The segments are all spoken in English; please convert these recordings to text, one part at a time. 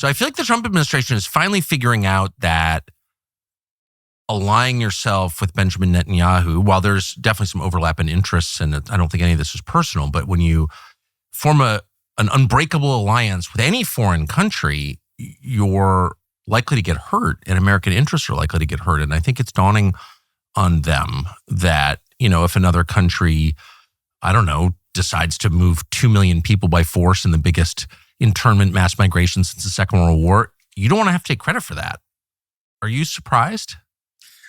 So I feel like the Trump administration is finally figuring out that aligning yourself with Benjamin Netanyahu, while there's definitely some overlap in interests, and I don't think any of this is personal, but when you form an unbreakable alliance with any foreign country, you're likely to get hurt, and American interests are likely to get hurt. And I think it's dawning on them that, if another country, I don't know, decides to move 2 million people by force in the biggest internment mass migration since the Second World War, you don't want to have to take credit for that. Are you surprised?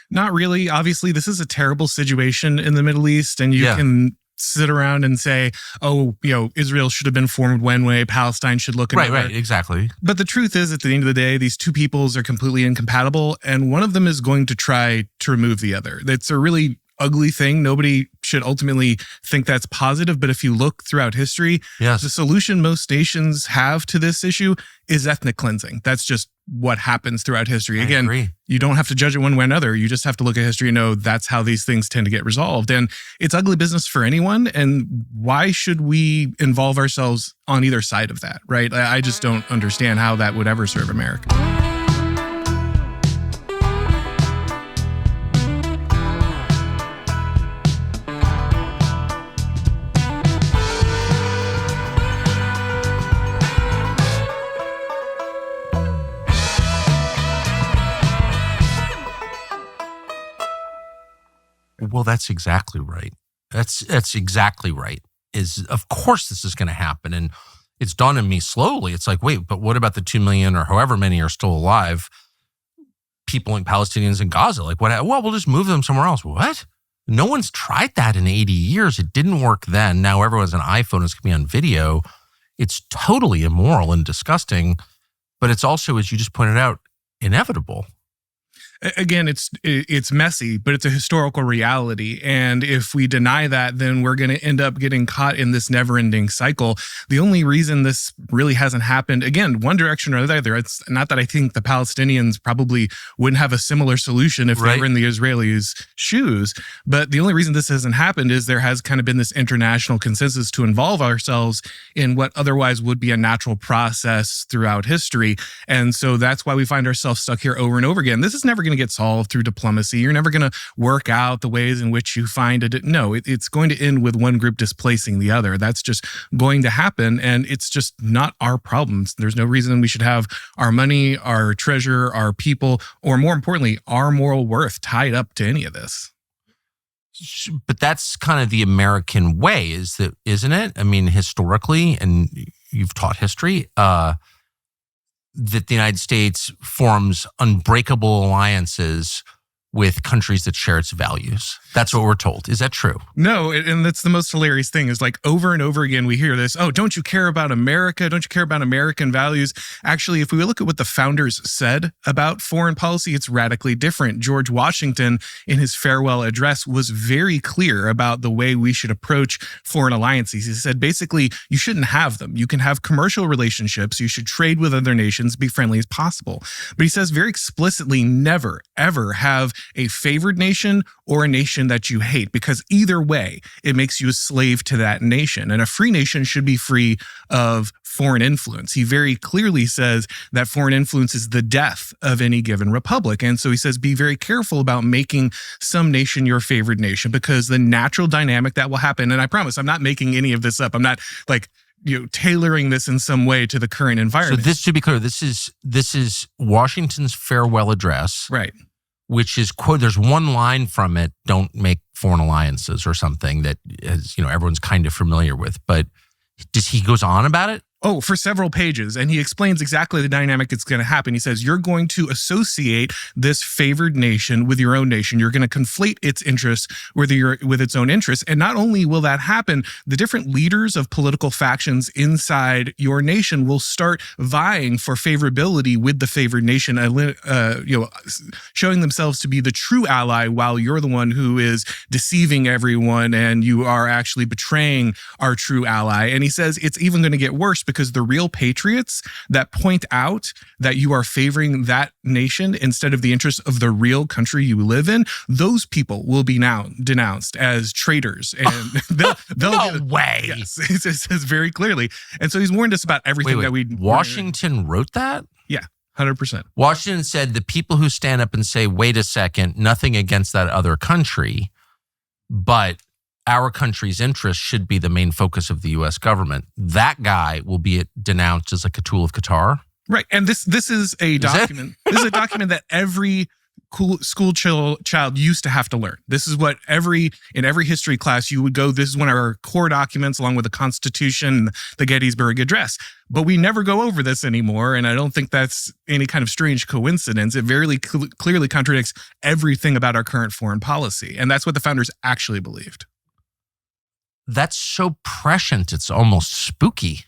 Not really. Obviously, this is a terrible situation in the Middle East, and you can sit around and say, Israel should have been formed one way, Palestine should look another. Right, exactly. But the truth is, at the end of the day, these two peoples are completely incompatible, and one of them is going to try to remove the other. That's a really ugly thing. Nobody should ultimately think that's positive, but if you look throughout history, the solution most nations have to this issue is ethnic cleansing. That's just what happens throughout history. Again, you don't have to judge it one way or another. You just have to look at history and know that's how these things tend to get resolved. And it's ugly business for anyone. And why should we involve ourselves on either side of that, right? I just don't understand how that would ever serve America. Well, that's exactly right. That's exactly right. Of course this is going to happen. And it's dawned on me slowly. It's like, wait, but what about the 2 million or however many are still alive, people like Palestinians in Gaza? Like, what? Well, we'll just move them somewhere else. What? No one's tried that in 80 years. It didn't work then. Now everyone has an iPhone. It's going to be on video. It's totally immoral and disgusting. But it's also, as you just pointed out, inevitable. Again, it's messy, but it's a historical reality. And if we deny that, then we're going to end up getting caught in this never-ending cycle. The only reason this really hasn't happened, again, one direction or the other, it's not that I think the Palestinians probably wouldn't have a similar solution if they were in the Israelis' shoes. But the only reason this hasn't happened is there has kind of been this international consensus to involve ourselves in what otherwise would be a natural process throughout history. And so that's why we find ourselves stuck here over and over again. This is never going to get solved through diplomacy. You're never going to work out the ways in which you find it. No, it's going to end with one group displacing the other. That's just going to happen. And it's just not our problems. There's no reason we should have our money, our treasure, our people, or more importantly, our moral worth tied up to any of this. But that's kind of the American way, isn't it? I mean, historically, and you've taught history, that the United States forms unbreakable alliances with countries that share its values. That's what we're told. Is that true? No, and that's the most hilarious thing is like over and over again we hear this, oh, don't you care about America? Don't you care about American values? Actually, if we look at what the founders said about foreign policy, it's radically different. George Washington, in his farewell address, was very clear about the way we should approach foreign alliances. He said, basically, you shouldn't have them. You can have commercial relationships. You should trade with other nations, be friendly as possible. But he says very explicitly, never, ever have a favored nation or a nation that you hate, because either way, it makes you a slave to that nation. And a free nation should be free of foreign influence. He very clearly says that foreign influence is the death of any given republic. And so he says, be very careful about making some nation your favored nation, because the natural dynamic that will happen, and I promise I'm not making any of this up. I'm not like, tailoring this in some way to the current environment. So this, to be clear, this is Washington's farewell address. Right. Which is, quote, there's one line from it, don't make foreign alliances or something that is, everyone's kind of familiar with. But he goes on about it? Oh, for several pages. And he explains exactly the dynamic that's going to happen. He says, you're going to associate this favored nation with your own nation. You're going to conflate its interests with its own interests. And not only will that happen, the different leaders of political factions inside your nation will start vying for favorability with the favored nation, showing themselves to be the true ally while you're the one who is deceiving everyone and you are actually betraying our true ally. And he says it's even going to get worse, because the real patriots that point out that you are favoring that nation instead of the interests of the real country you live in, those people will be now denounced as traitors. And they'll no way. Yes, it says very clearly. And so he's warned us about everything that we... Washington wrote that? 100%. Washington said the people who stand up and say, wait a second, nothing against that other country, but our country's interests should be the main focus of the U.S. government. That guy will be denounced as like a tool of Qatar. Right. And this is a document. This is a document that every school child used to have to learn. This is what in every history class you would go, this is one of our core documents along with the Constitution, the Gettysburg Address. But we never go over this anymore, and I don't think that's any kind of strange coincidence. It very clearly contradicts everything about our current foreign policy, and that's what the founders actually believed. That's so prescient, it's almost spooky.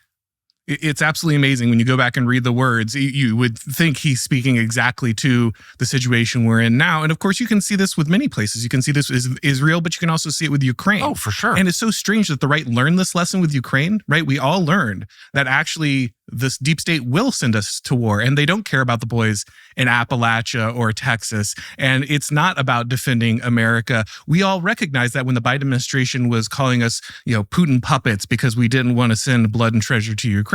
It's absolutely amazing when you go back and read the words. You would think he's speaking exactly to the situation we're in now. And of course, you can see this with many places. You can see this with Israel, but you can also see it with Ukraine. Oh, for sure. And it's so strange that the right learned this lesson with Ukraine, right? We all learned that actually this deep state will send us to war, and they don't care about the boys in Appalachia or Texas. And it's not about defending America. We all recognize that when the Biden administration was calling us, Putin puppets because we didn't want to send blood and treasure to Ukraine.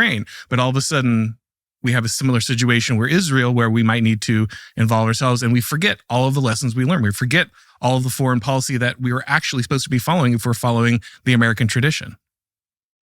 But all of a sudden, we have a similar situation where we might need to involve ourselves, and we forget all of the lessons we learned. We forget all of the foreign policy that we were actually supposed to be following if we're following the American tradition.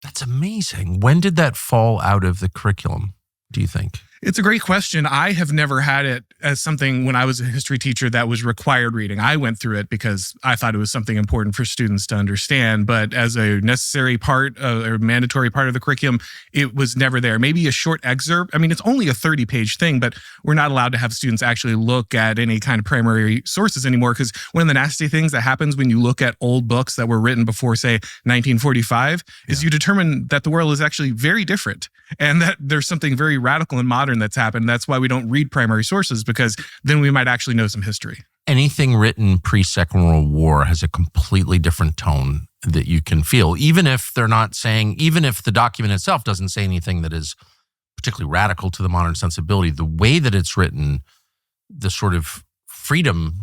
That's amazing. When did that fall out of the curriculum, do you think? It's a great question. I have never had it as something when I was a history teacher that was required reading. I went through it because I thought it was something important for students to understand. But as a necessary part or mandatory part of the curriculum, it was never there. Maybe a short excerpt. I mean, it's only a 30-page thing, but we're not allowed to have students actually look at any kind of primary sources anymore, because one of the nasty things that happens when you look at old books that were written before, say, 1945, is you determine that the world is actually very different and that there's something very radical and modern that's happened. That's why we don't read primary sources, because then we might actually know some history. Anything written pre-Second World War has a completely different tone that you can feel, even if they're not saying, even if the document itself doesn't say anything that is particularly radical to the modern sensibility, the way that it's written, the sort of freedom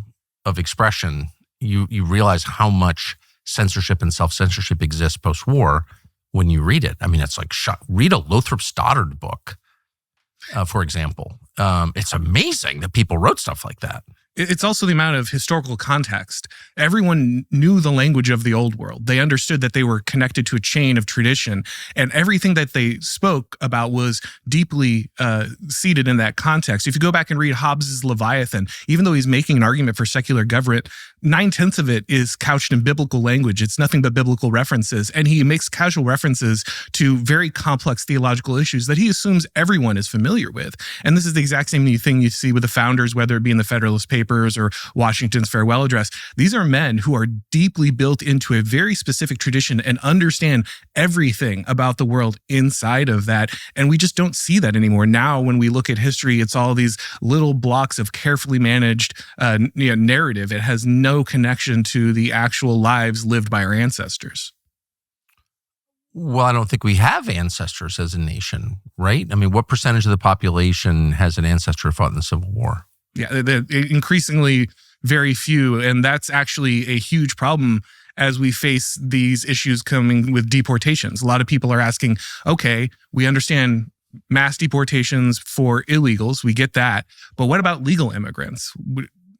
of expression, you realize how much censorship and self-censorship exists post-war when you read it. I mean, it's like, read a Lothrop Stoddard book, for example. It's amazing that people wrote stuff like that. It's also the amount of historical context. Everyone knew the language of the old world. They understood that they were connected to a chain of tradition, and everything that they spoke about was deeply seated in that context. If you go back and read Hobbes's Leviathan, even though he's making an argument for secular government, 9/10 of it is couched in biblical language. It's nothing but biblical references, and he makes casual references to very complex theological issues that he assumes everyone is familiar with. And this is the exact same thing you see with the founders, whether it be in the Federalist Papers or Washington's farewell address. These are men who are deeply built into a very specific tradition and understand everything about the world inside of that. And we just don't see that anymore. Now, when we look at history, it's all these little blocks of carefully managed narrative. It has no connection to the actual lives lived by our ancestors. Well, I don't think we have ancestors as a nation, right? I mean, what percentage of the population has an ancestor who fought in the Civil War? Yeah, they're increasingly very few. And that's actually a huge problem as we face these issues coming with deportations. A lot of people are asking, okay, we understand mass deportations for illegals. We get that. But what about legal immigrants?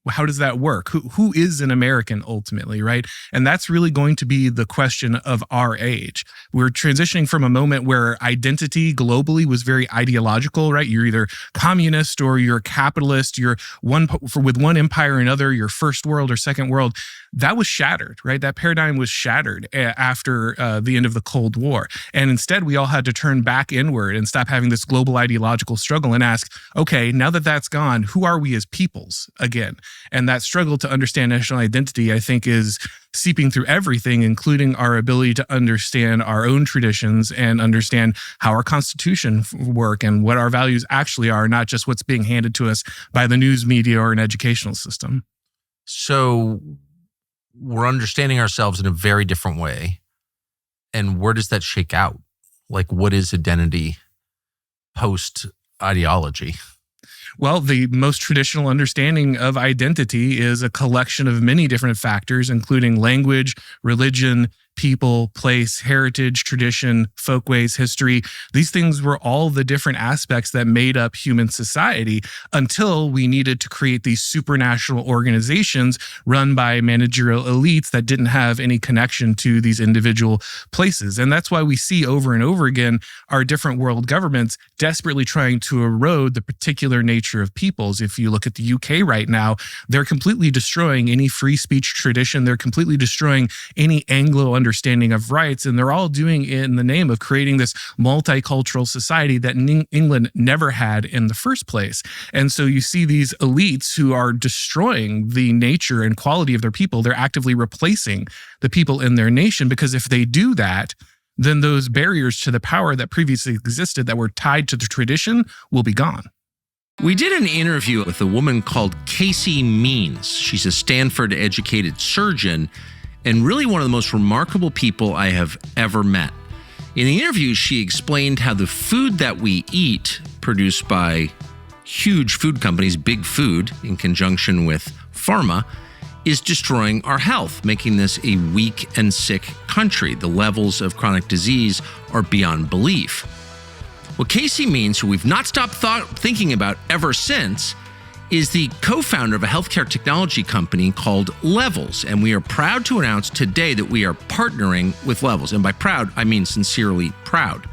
How does that work? Who is an American ultimately, right? And that's really going to be the question of our age. We're transitioning from a moment where identity globally was very ideological, right? You're either communist or you're capitalist. You're with one empire or another, you're first world or second world. That was shattered, right? That paradigm was shattered after the end of the Cold War. And instead, we all had to turn back inward and stop having this global ideological struggle and ask, okay, now that that's gone, who are we as peoples again? And that struggle to understand national identity, I think, is seeping through everything, including our ability to understand our own traditions and understand how our Constitution work and what our values actually are, not just what's being handed to us by the news media or an educational system. So we're understanding ourselves in a very different way. And where does that shake out? Like, what is identity post-ideology? Well, the most traditional understanding of identity is a collection of many different factors, including language, religion, people, place, heritage, tradition, folkways, history. These things were all the different aspects that made up human society until we needed to create these supranational organizations run by managerial elites that didn't have any connection to these individual places. And that's why we see over and over again our different world governments desperately trying to erode the particular nature of peoples. If you look at the UK right now, they're completely destroying any free speech tradition. They're completely destroying any Anglo understanding of rights. And they're all doing it in the name of creating this multicultural society that England never had in the first place. And so you see these elites who are destroying the nature and quality of their people. They're actively replacing the people in their nation, because if they do that, then those barriers to the power that previously existed that were tied to the tradition will be gone. We did an interview with a woman called Casey Means. She's a Stanford-educated surgeon and really one of the most remarkable people I have ever met. In the interview, she explained how the food that we eat, produced by huge food companies, big food, in conjunction with pharma, is destroying our health, making this a weak and sick country. The levels of chronic disease are beyond belief. What Casey Means, who we've not stopped thinking about ever since, is the co-founder of a healthcare technology company called Levels. And we are proud to announce today that we are partnering with Levels. And by proud, I mean sincerely proud.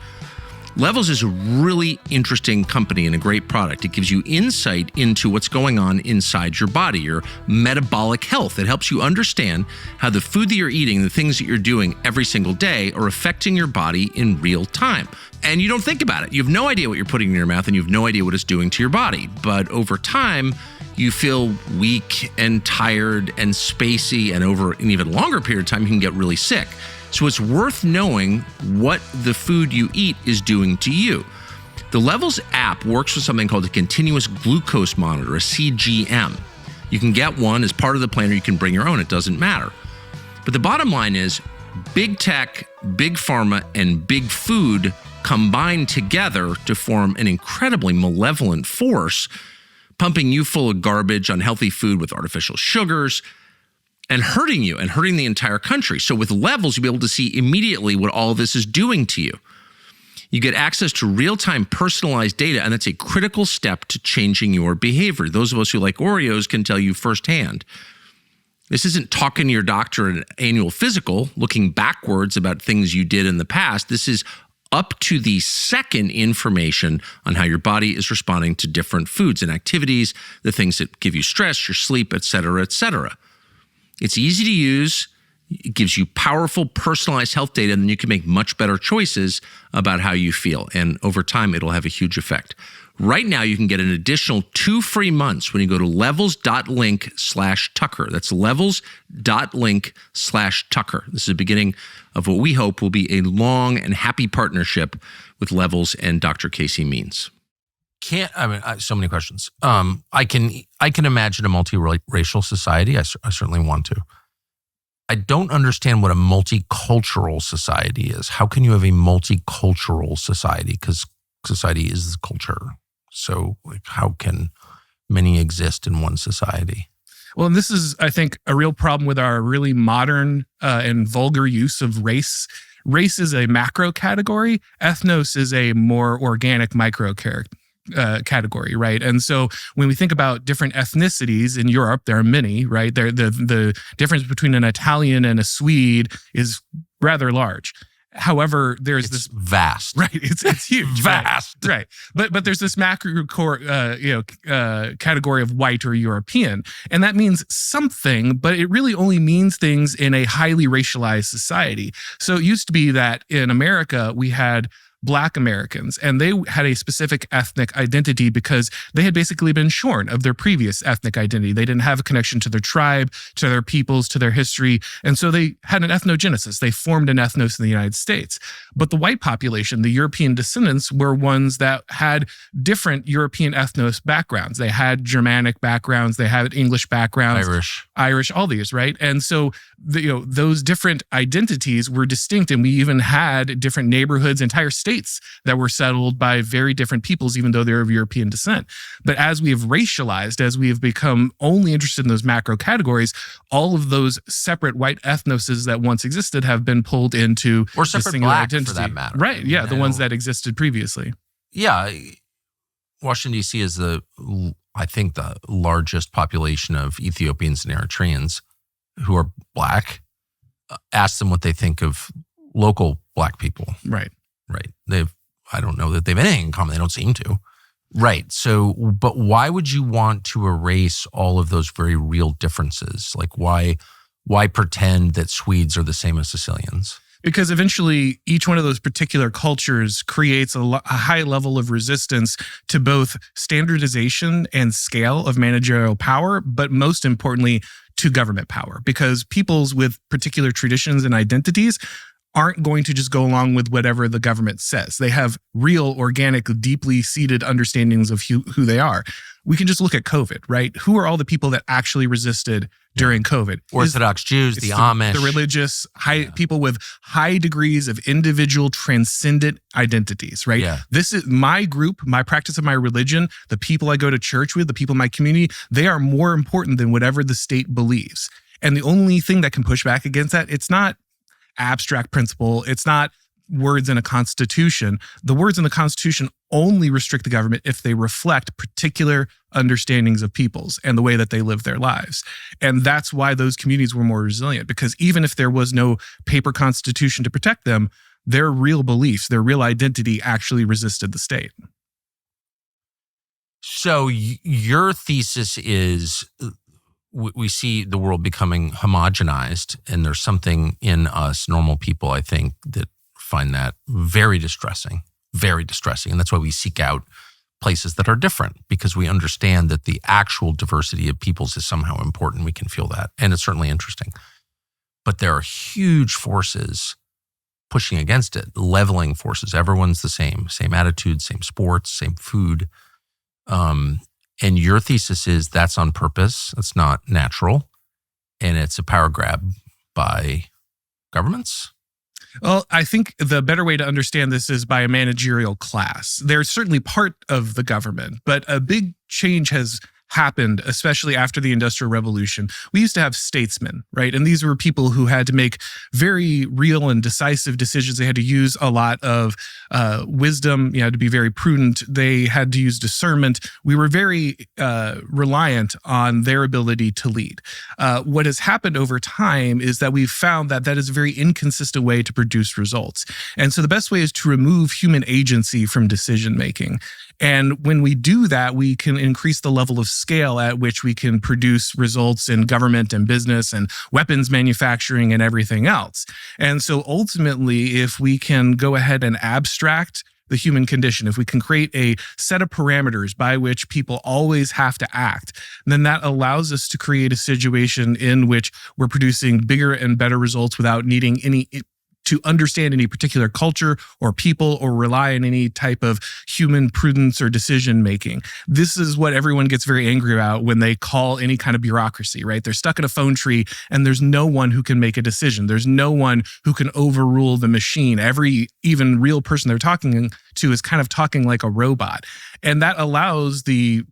Levels is a really interesting company and a great product. It gives you insight into what's going on inside your body, your metabolic health. It helps you understand how the food that you're eating, the things that you're doing every single day are affecting your body in real time. And you don't think about it. You have no idea what you're putting in your mouth, and you have no idea what it's doing to your body. But over time, you feel weak and tired and spacey, and over an even longer period of time, you can get really sick. So it's worth knowing what the food you eat is doing to you. The Levels app works with something called a continuous glucose monitor, a CGM. You can get one as part of the plan, or you can bring your own. It doesn't matter. But the bottom line is big tech, big pharma, and big food combine together to form an incredibly malevolent force, pumping you full of garbage, unhealthy food with artificial sugars, and hurting you and hurting the entire country. So with Levels, you'll be able to see immediately what all of this is doing to you. You get access to real-time personalized data, and that's a critical step to changing your behavior. Those of us who like Oreos can tell you firsthand. This isn't talking to your doctor at an annual physical, looking backwards about things you did in the past. This is up to the second information on how your body is responding to different foods and activities, the things that give you stress, your sleep, et cetera, et cetera. It's easy to use. It gives you powerful, personalized health data, and then you can make much better choices about how you feel. And over time, it'll have a huge effect. Right now, you can get an additional 2 free months when you go to levels.link/Tucker. That's levels.link/Tucker. This is the beginning of what we hope will be a long and happy partnership with Levels and Dr. Casey Means. So many questions. I can imagine a multiracial society. I certainly want to. I don't understand what a multicultural society is. How can you have a multicultural society? Because society is culture. So how can many exist in one society? Well, and this is, I think, a real problem with our really modern and vulgar use of race. Race is a macro category. Ethnos is a more organic micro category, right? And so when we think about different ethnicities in Europe, there are many, right? The difference between an Italian and a Swede is rather large. However, there's this vast, right? It's huge, vast, right? But there's this macro category of white or European, and that means something, but it really only means things in a highly racialized society. So it used to be that in America we had Black Americans, and they had a specific ethnic identity because they had basically been shorn of their previous ethnic identity. They didn't have a connection to their tribe, to their peoples, to their history. And so they had an ethnogenesis. They formed an ethnos in the United States. But the white population, the European descendants, were ones that had different European ethnos backgrounds. They had Germanic backgrounds. They had English backgrounds. Irish, all these, right? And so those different identities were distinct, and we even had different neighborhoods, entire states states that were settled by very different peoples, even though they're of European descent. But as we have racialized, as we have become only interested in those macro categories, all of those separate white ethnoses that once existed have been pulled into or the separate singular black identity. for that matter. Right. I mean, Yeah. The ones that existed previously. Yeah. Washington, D.C. is I think the largest population of Ethiopians and Eritreans who are black. Ask them what they think of local black people. Right. Right. I don't know that they've anything in common. They don't seem to. Right. So, but why would you want to erase all of those very real differences? Like why pretend that Swedes are the same as Sicilians? Because eventually each one of those particular cultures creates a high level of resistance to both standardization and scale of managerial power, but most importantly, to government power. Because peoples with particular traditions and identities aren't going to just go along with whatever the government says. They have real, organic, deeply seated understandings of who they are. We can just look at COVID, right? Who are all the people that actually resisted during COVID? Orthodox Jews, the Amish. The religious, people with high degrees of individual transcendent identities, right? Yeah. This is my group, my practice of my religion, the people I go to church with, the people in my community, they are more important than whatever the state believes. And the only thing that can push back against that, it's not abstract principle. It's not words in a constitution. The words in the constitution only restrict the government if they reflect particular understandings of peoples and the way that they live their lives. And that's why those communities were more resilient, because even if there was no paper constitution to protect them, their real beliefs, their real identity actually resisted the state. So your thesis is we see the world becoming homogenized, and there's something in us normal people, I think, that find that very distressing. And that's why we seek out places that are different, because we understand that the actual diversity of peoples is somehow important. We can feel that. And it's certainly interesting. But there are huge forces pushing against it, leveling forces. Everyone's the same attitude, same sports, same food. And your thesis is that's on purpose. It's not natural. And it's a power grab by governments. Well, I think the better way to understand this is by a managerial class. They're certainly part of the government, but a big change has happened, especially after the Industrial Revolution. We used to have statesmen, right? And these were people who had to make very real and decisive decisions. They had to use a lot of wisdom, to be very prudent. They had to use discernment. We were very reliant on their ability to lead. What has happened over time is that we've found that that is a very inconsistent way to produce results. And so the best way is to remove human agency from decision making. And when we do that, we can increase the level of scale at which we can produce results in government and business and weapons manufacturing and everything else. And so ultimately, if we can go ahead and abstract the human condition, if we can create a set of parameters by which people always have to act, then that allows us to create a situation in which we're producing bigger and better results without needing to understand any particular culture or people or rely on any type of human prudence or decision making. This is what everyone gets very angry about when they call any kind of bureaucracy, right? They're stuck in a phone tree and there's no one who can make a decision. There's no one who can overrule the machine. Every even real person they're talking to is kind of talking like a robot. And that allows the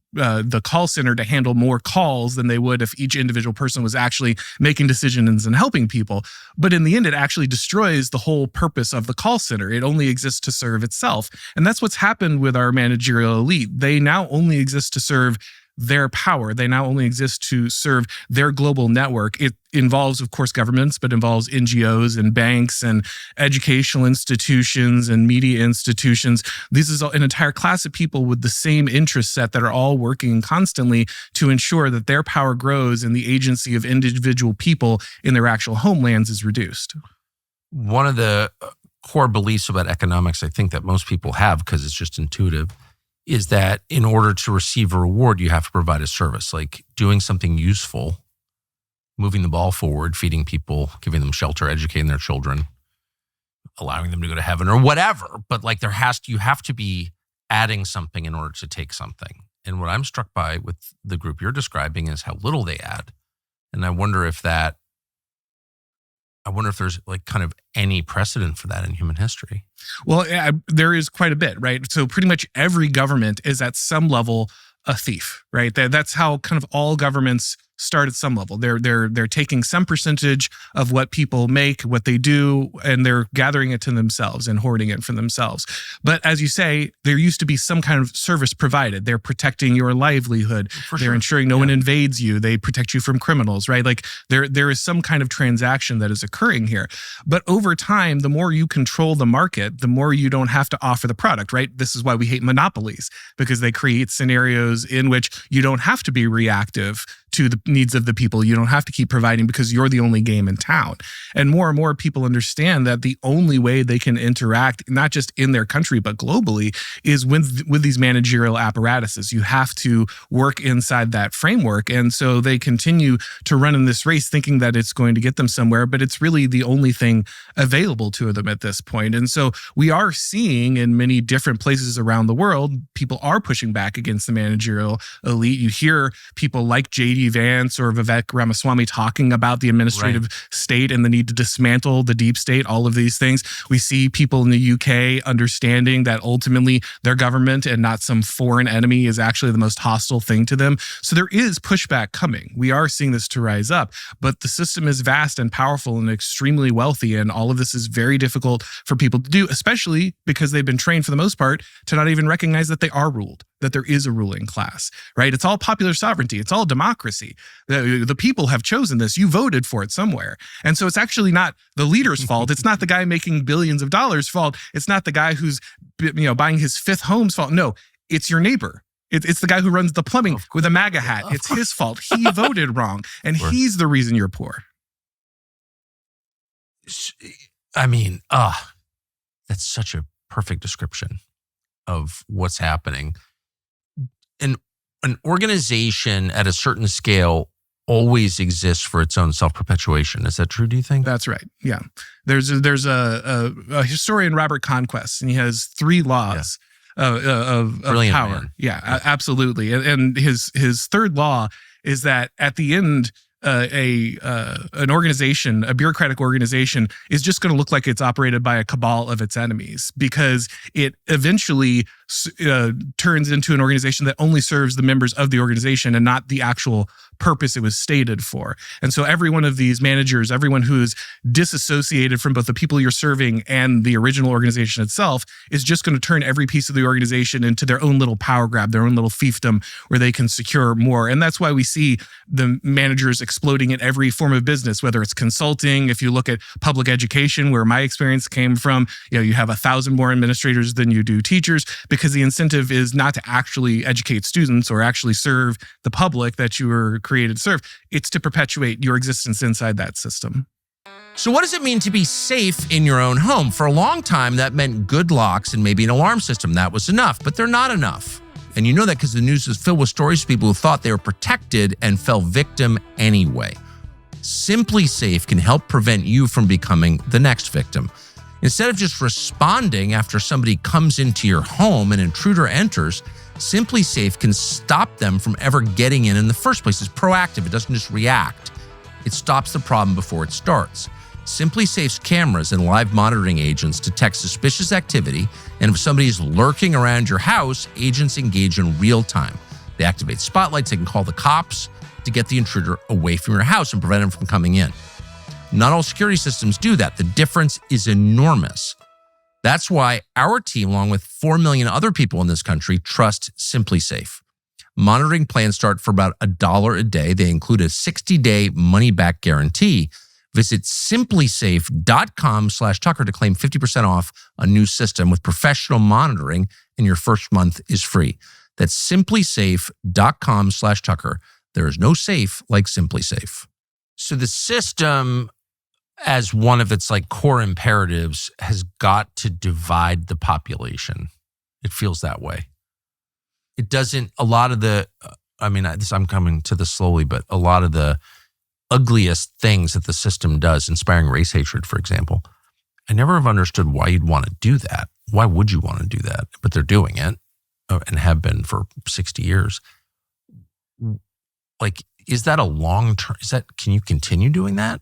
call center to handle more calls than they would if each individual person was actually making decisions and helping people. But in the end, it actually destroys the whole purpose of the call center. It only exists to serve itself. And that's what's happened with our managerial elite. They now only exist to serve their power. They now only exist to serve their global network. It involves, of course, governments, but involves NGOs and banks and educational institutions and media institutions. This is an entire class of people with the same interest set that are all working constantly to ensure that their power grows and the agency of individual people in their actual homelands is reduced. One of the core beliefs about economics, I think that most people have, because it's just intuitive, is that in order to receive a reward, you have to provide a service, like doing something useful, moving the ball forward, feeding people, giving them shelter, educating their children, allowing them to go to heaven or whatever. But like you have to be adding something in order to take something. And what I'm struck by with the group you're describing is how little they add. And I wonder if that I wonder if there's like kind of any precedent for that in human history. Well, there is quite a bit, right? So pretty much every government is at some level a thief, right? That's how kind of all governments start at some level. They're taking some percentage of what people make, what they do, and they're gathering it to themselves and hoarding it for themselves. But as you say, there used to be some kind of service provided. They're protecting your livelihood. They're ensuring no one invades you. They protect you from criminals, right? Like there is some kind of transaction that is occurring here. But over time, the more you control the market, the more you don't have to offer the product, right? This is why we hate monopolies, because they create scenarios in which you don't have to be reactive to the needs of the people. You don't have to keep providing because you're the only game in town. And more people understand that the only way they can interact, not just in their country, but globally, is with these managerial apparatuses. You have to work inside that framework. And so they continue to run in this race thinking that it's going to get them somewhere, but it's really the only thing available to them at this point. And so we are seeing in many different places around the world, people are pushing back against the managerial elite. You hear people like J.D. Vance or Vivek Ramaswamy talking about the administrative state and the need to dismantle the deep state, all of these things. We see people in the UK understanding that ultimately their government and not some foreign enemy is actually the most hostile thing to them. So there is pushback coming. We are seeing this to rise up, but the system is vast and powerful and extremely wealthy. And all of this is very difficult for people to do, especially because they've been trained for the most part to not even recognize that they are ruled, that there is a ruling class, right? It's all popular sovereignty. It's all democracy. The people have chosen this. You voted for it somewhere. And so it's actually not the leader's fault. It's not the guy making billions of dollars' fault. It's not the guy who's buying his fifth home's fault. No, it's your neighbor. It's the guy who runs the plumbing with a MAGA hat. It's his fault. He voted wrong. And he's the reason you're poor. I mean, that's such a perfect description of what's happening. An organization at a certain scale always exists for its own self-perpetuation. Is that true, do you think? That's right. Yeah. There's a historian, Robert Conquest, and he has 3 laws of power. Man. Yeah, absolutely. And his third law is that at the end, an organization, a bureaucratic organization, is just going to look like it's operated by a cabal of its enemies, because it eventually turns into an organization that only serves the members of the organization and not the actual purpose it was stated for. And so every one of these managers, everyone who is disassociated from both the people you're serving and the original organization itself, is just going to turn every piece of the organization into their own little power grab, their own little fiefdom where they can secure more. And that's why we see the managers exploding in every form of business, whether it's consulting. If you look at public education, where my experience came from, you have 1,000 more administrators than you do teachers, because the incentive is not to actually educate students or actually serve the public that you were created to serve. It's to perpetuate your existence inside that system. So what does it mean to be safe in your own home? For a long time, that meant good locks and maybe an alarm system. That was enough, but they're not enough. And you know that because the news is filled with stories of people who thought they were protected and fell victim anyway. Simply Safe can help prevent you from becoming the next victim. Instead of just responding after somebody comes into your home, an intruder enters, Simply Safe can stop them from ever getting in the first place. It's proactive. It doesn't just react. It stops the problem before it starts. Simply Safe's cameras and live monitoring agents detect suspicious activity, and if somebody is lurking around your house, agents engage in real time. They activate spotlights. They can call the cops to get the intruder away from your house and prevent him from coming in. Not all security systems do that. The difference is enormous. That's why our team, along with 4 million other people in this country, trust Simply Safe. Monitoring plans start for about $1 a day. They include a 60-day money-back guarantee. Visit simplysafe.com/Tucker to claim 50% off a new system with professional monitoring, and your first month is free. That's simplysafe.com/Tucker. There is no safe like Simply Safe. So the system, as one of its core imperatives, has got to divide the population. It feels that way. It doesn't, a lot of the, I'm coming to this slowly, but a lot of the ugliest things that the system does, inspiring race hatred, for example, I never have understood why you'd want to do that. Why would you want to do that? But they're doing it and have been for 60 years. Is that a long term? Can you continue doing that?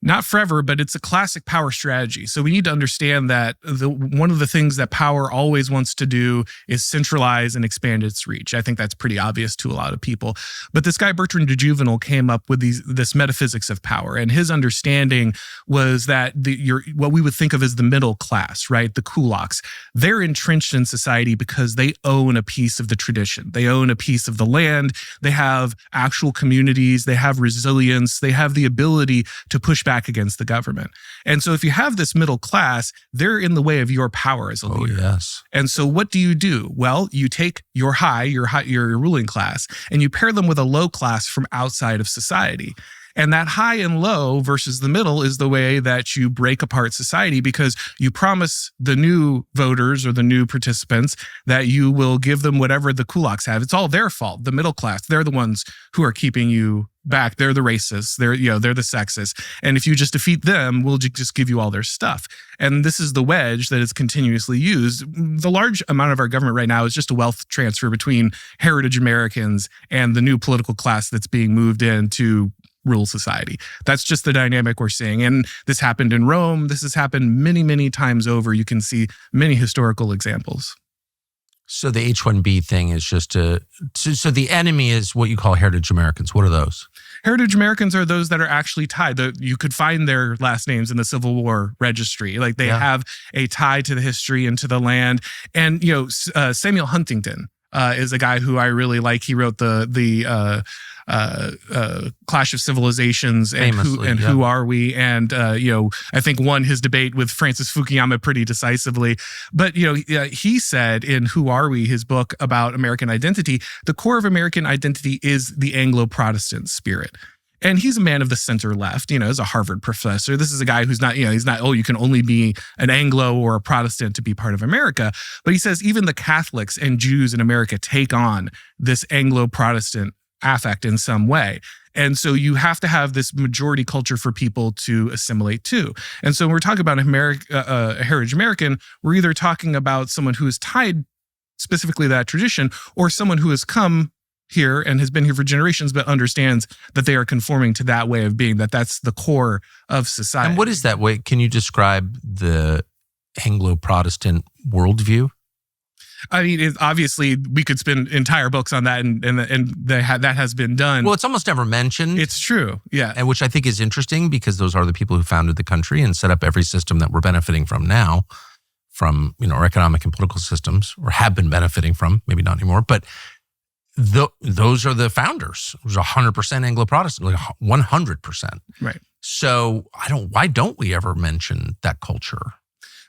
Not forever, but it's a classic power strategy. So we need to understand that one of the things that power always wants to do is centralize and expand its reach. I think that's pretty obvious to a lot of people. But this guy, Bertrand de Juvenal, came up with this metaphysics of power. And his understanding was that what we would think of as the middle class, right? The kulaks, they're entrenched in society because they own a piece of the tradition. They own a piece of the land. They have actual communities. They have resilience. They have the ability to push back against the government. And so if you have this middle class, they're in the way of your power as a leader. Oh, yes. And so what do? Well, you take your ruling class, and you pair them with a low class from outside of society. And that high and low versus the middle is the way that you break apart society, because you promise the new voters or the new participants that you will give them whatever the kulaks have. It's all their fault. The middle class, they're the ones who are keeping you back. They're the racists. They're the sexists. And if you just defeat them, we'll just give you all their stuff. And this is the wedge that is continuously used. The large amount of our government right now is just a wealth transfer between heritage Americans and the new political class that's being moved in to rule society. That's just the dynamic we're seeing. And this happened in Rome. This has happened many, many times over. You can see many historical examples. So the H-1B thing is just so the enemy is what you call heritage Americans. What are those? Heritage Americans are those that are actually tied. You could find their last names in the Civil War registry. Like they have a tie to the history and to the land. And, Samuel Huntington is a guy who I really like. He wrote the Clash of Civilizations and Who Are We? And, I think won his debate with Francis Fukuyama pretty decisively. But, he said in Who Are We, his book about American identity, the core of American identity is the Anglo-Protestant spirit. And he's a man of the center left, as a Harvard professor. This is a guy who's not, he's not, you can only be an Anglo or a Protestant to be part of America. But he says even the Catholics and Jews in America take on this Anglo-Protestant affect in some way. And so you have to have this majority culture for people to assimilate to. And so when we're talking about a heritage American, we're either talking about someone who is tied specifically to that tradition, or someone who has come here and has been here for generations, but understands that they are conforming to that way of being, that's the core of society. And what is that way? Can you describe the Anglo-Protestant worldview? I mean, obviously, we could spend entire books on that, and that has been done. Well, it's almost never mentioned. It's true, yeah. And which I think is interesting, because those are the people who founded the country and set up every system that we're benefiting from now, from our economic and political systems, or have been benefiting from, maybe not anymore, but those are the founders. It was 100% Anglo-Protestant, like 100%. Right. So why don't we ever mention that culture?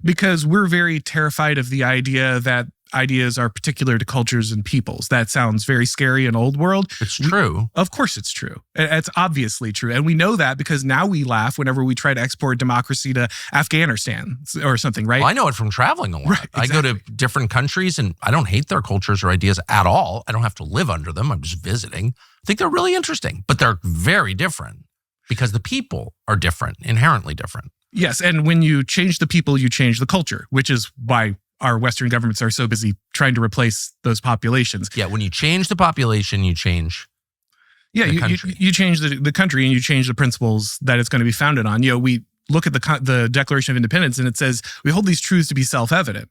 Because we're very terrified of the idea that ideas are particular to cultures and peoples. That sounds very scary in old world. It's true. Of course it's true. It's obviously true. And we know that because now we laugh whenever we try to export democracy to Afghanistan or something, right? Well, I know it from traveling a lot. Right, exactly. I go to different countries and I don't hate their cultures or ideas at all. I don't have to live under them. I'm just visiting. I think they're really interesting, but they're very different because the people are different, inherently different. Yes. And when you change the people, you change the culture, which is why our Western governments are so busy trying to replace those populations. Yeah, when you change the population, you change the country. You change the country, and you change the principles that it's going to be founded on. We look at the Declaration of Independence, and it says we hold these truths to be self-evident.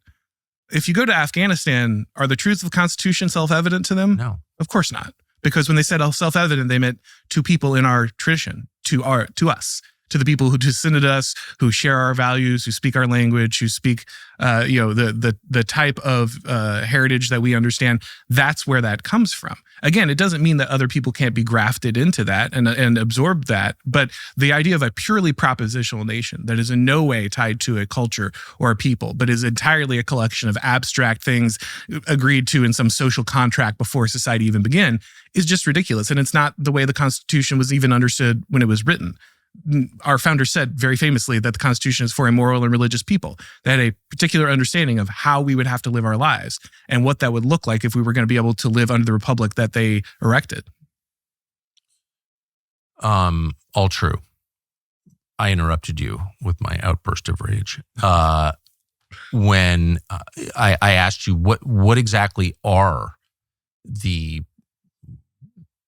If you go to Afghanistan, are the truths of the Constitution self-evident to them? No. Of course not. Because when they said self-evident, they meant to people in our tradition, to us. To the people who descended us, who share our values, who speak our language, who speak, the type of heritage that we understand. That's where that comes from. Again, it doesn't mean that other people can't be grafted into that and absorb that. But the idea of a purely propositional nation that is in no way tied to a culture or a people, but is entirely a collection of abstract things agreed to in some social contract before society even began, is just ridiculous. And it's not the way the Constitution was even understood when it was written. Our founders said very famously that the Constitution is for a moral and religious people. They had a particular understanding of how we would have to live our lives and what that would look like if we were going to be able to live under the republic that they erected. All true. I interrupted you with my outburst of rage when I asked you what exactly are the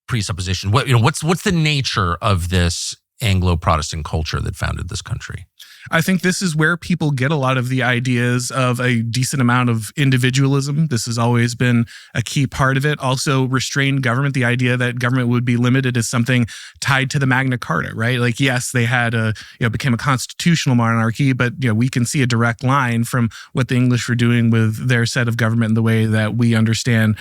presupposition. What's the nature of this Anglo-Protestant culture that founded this country. I think this is where people get a lot of the ideas of a decent amount of individualism. This has always been a key part of it. Also, restrained government, the idea that government would be limited is something tied to the Magna Carta, right? Like, yes, they had became a constitutional monarchy, but we can see a direct line from what the English were doing with their set of government and the way that we understand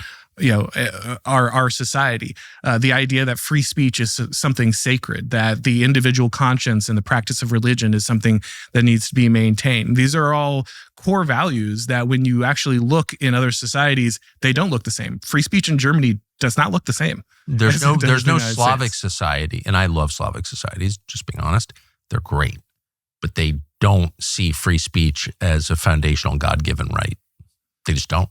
our society. The idea that free speech is something sacred, that the individual conscience and the practice of religion is something that needs to be maintained. These are all core values that when you actually look in other societies, they don't look the same. Free speech in Germany does not look the same. There's no Slavic society, and I love Slavic societies, just being honest. They're great, but they don't see free speech as a foundational God-given right. They just don't.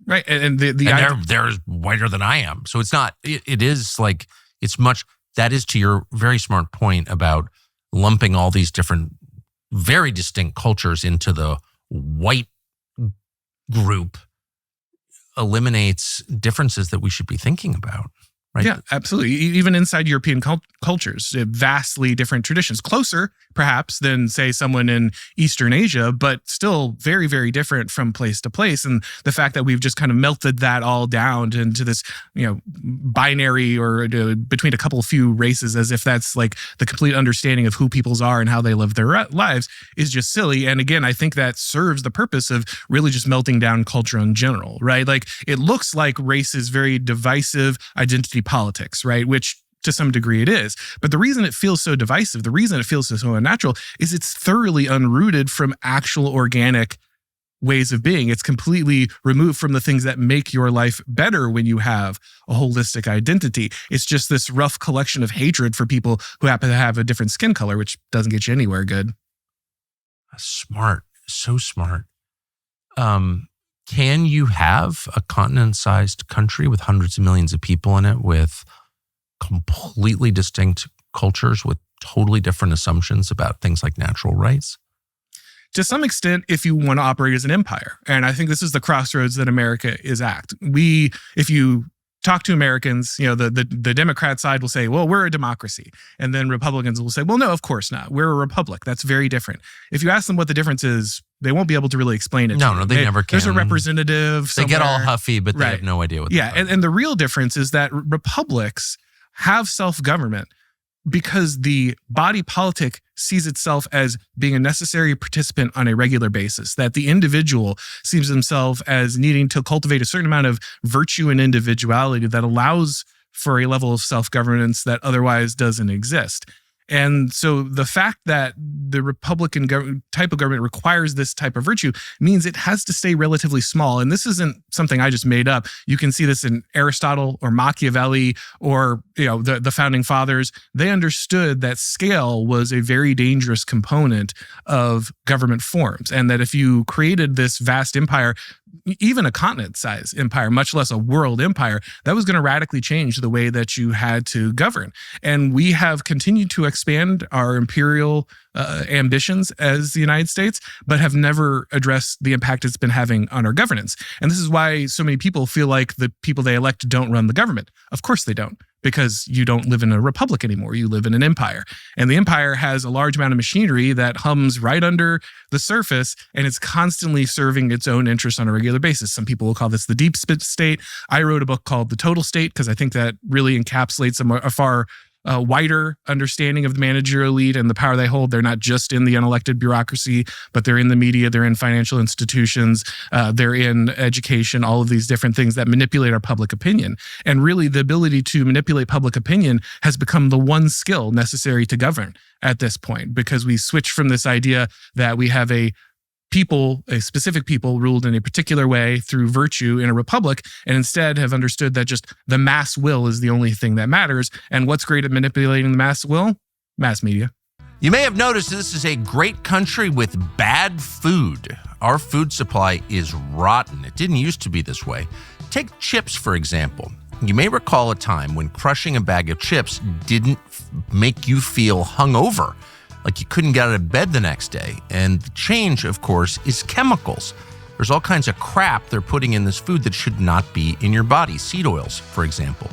Right. And they're whiter than I am. So it's not, it is like, it's much, that is to your very smart point about lumping all these different, very distinct cultures into the white group eliminates differences that we should be thinking about. Right? Yeah, absolutely. Even inside European cultures, vastly different traditions. Closer, perhaps, than, say, someone in Eastern Asia, but still very, very different from place to place. And the fact that we've just kind of melted that all down into this, binary or between a couple few races, as if that's like the complete understanding of who peoples are and how they live their lives, is just silly. And again, I think that serves the purpose of really just melting down culture in general, right? Like, it looks like race is very divisive identity politics, right? Which to some degree it is. But the reason it feels so divisive, the reason it feels so unnatural, is it's thoroughly unrooted from actual organic ways of being. It's completely removed from the things that make your life better when you have a holistic identity. It's just this rough collection of hatred for people who happen to have a different skin color, which doesn't get you anywhere good. Smart. So smart. Can you have a continent-sized country with hundreds of millions of people in it with completely distinct cultures with totally different assumptions about things like natural rights? To some extent, if you want to operate as an empire. And I think this is the crossroads that America is at. If you talk to Americans, the Democrat side will say, well, we're a democracy. And then Republicans will say, well, no, of course not. We're a republic. That's very different. If you ask them what the difference is, they won't be able to really explain it. No, they never can. There's a representative somewhere. They get all huffy, but they have no idea what they're and the real difference is that republics have self-government because the body politic sees itself as being a necessary participant on a regular basis, that the individual sees himself as needing to cultivate a certain amount of virtue and individuality that allows for a level of self-governance that otherwise doesn't exist. And so the fact that the Republican type of government requires this type of virtue means it has to stay relatively small. And this isn't something I just made up. You can see this in Aristotle or Machiavelli or the founding fathers. They understood that scale was a very dangerous component of government forms, and that if you created this vast empire, even a continent-sized empire, much less a world empire, that was going to radically change the way that you had to govern. And we have continued to expand our imperial ambitions as the United States, but have never addressed the impact it's been having on our governance. And this is why so many people feel like the people they elect don't run the government. Of course they don't, because you don't live in a republic anymore. You live in an empire. And the empire has a large amount of machinery that hums right under the surface, and it's constantly serving its own interests on a regular basis. Some people will call this the deep state. I wrote a book called The Total State because I think that really encapsulates a far wider understanding of the managerial elite and the power they hold. They're not just in the unelected bureaucracy, but they're in the media, they're in financial institutions, they're in education, all of these different things that manipulate our public opinion. And really, the ability to manipulate public opinion has become the one skill necessary to govern at this point, because we switch from this idea that we have a specific people ruled in a particular way through virtue in a republic, and instead have understood that just the mass will is the only thing that matters. And what's great at manipulating the mass will? Mass media. You may have noticed this is a great country with bad food. Our food supply is rotten. It didn't used to be this way. Take chips, for example. You may recall a time when crushing a bag of chips didn't make you feel hungover, like you couldn't get out of bed the next day. And the change, of course, is chemicals. There's all kinds of crap they're putting in this food that should not be in your body. Seed oils, for example.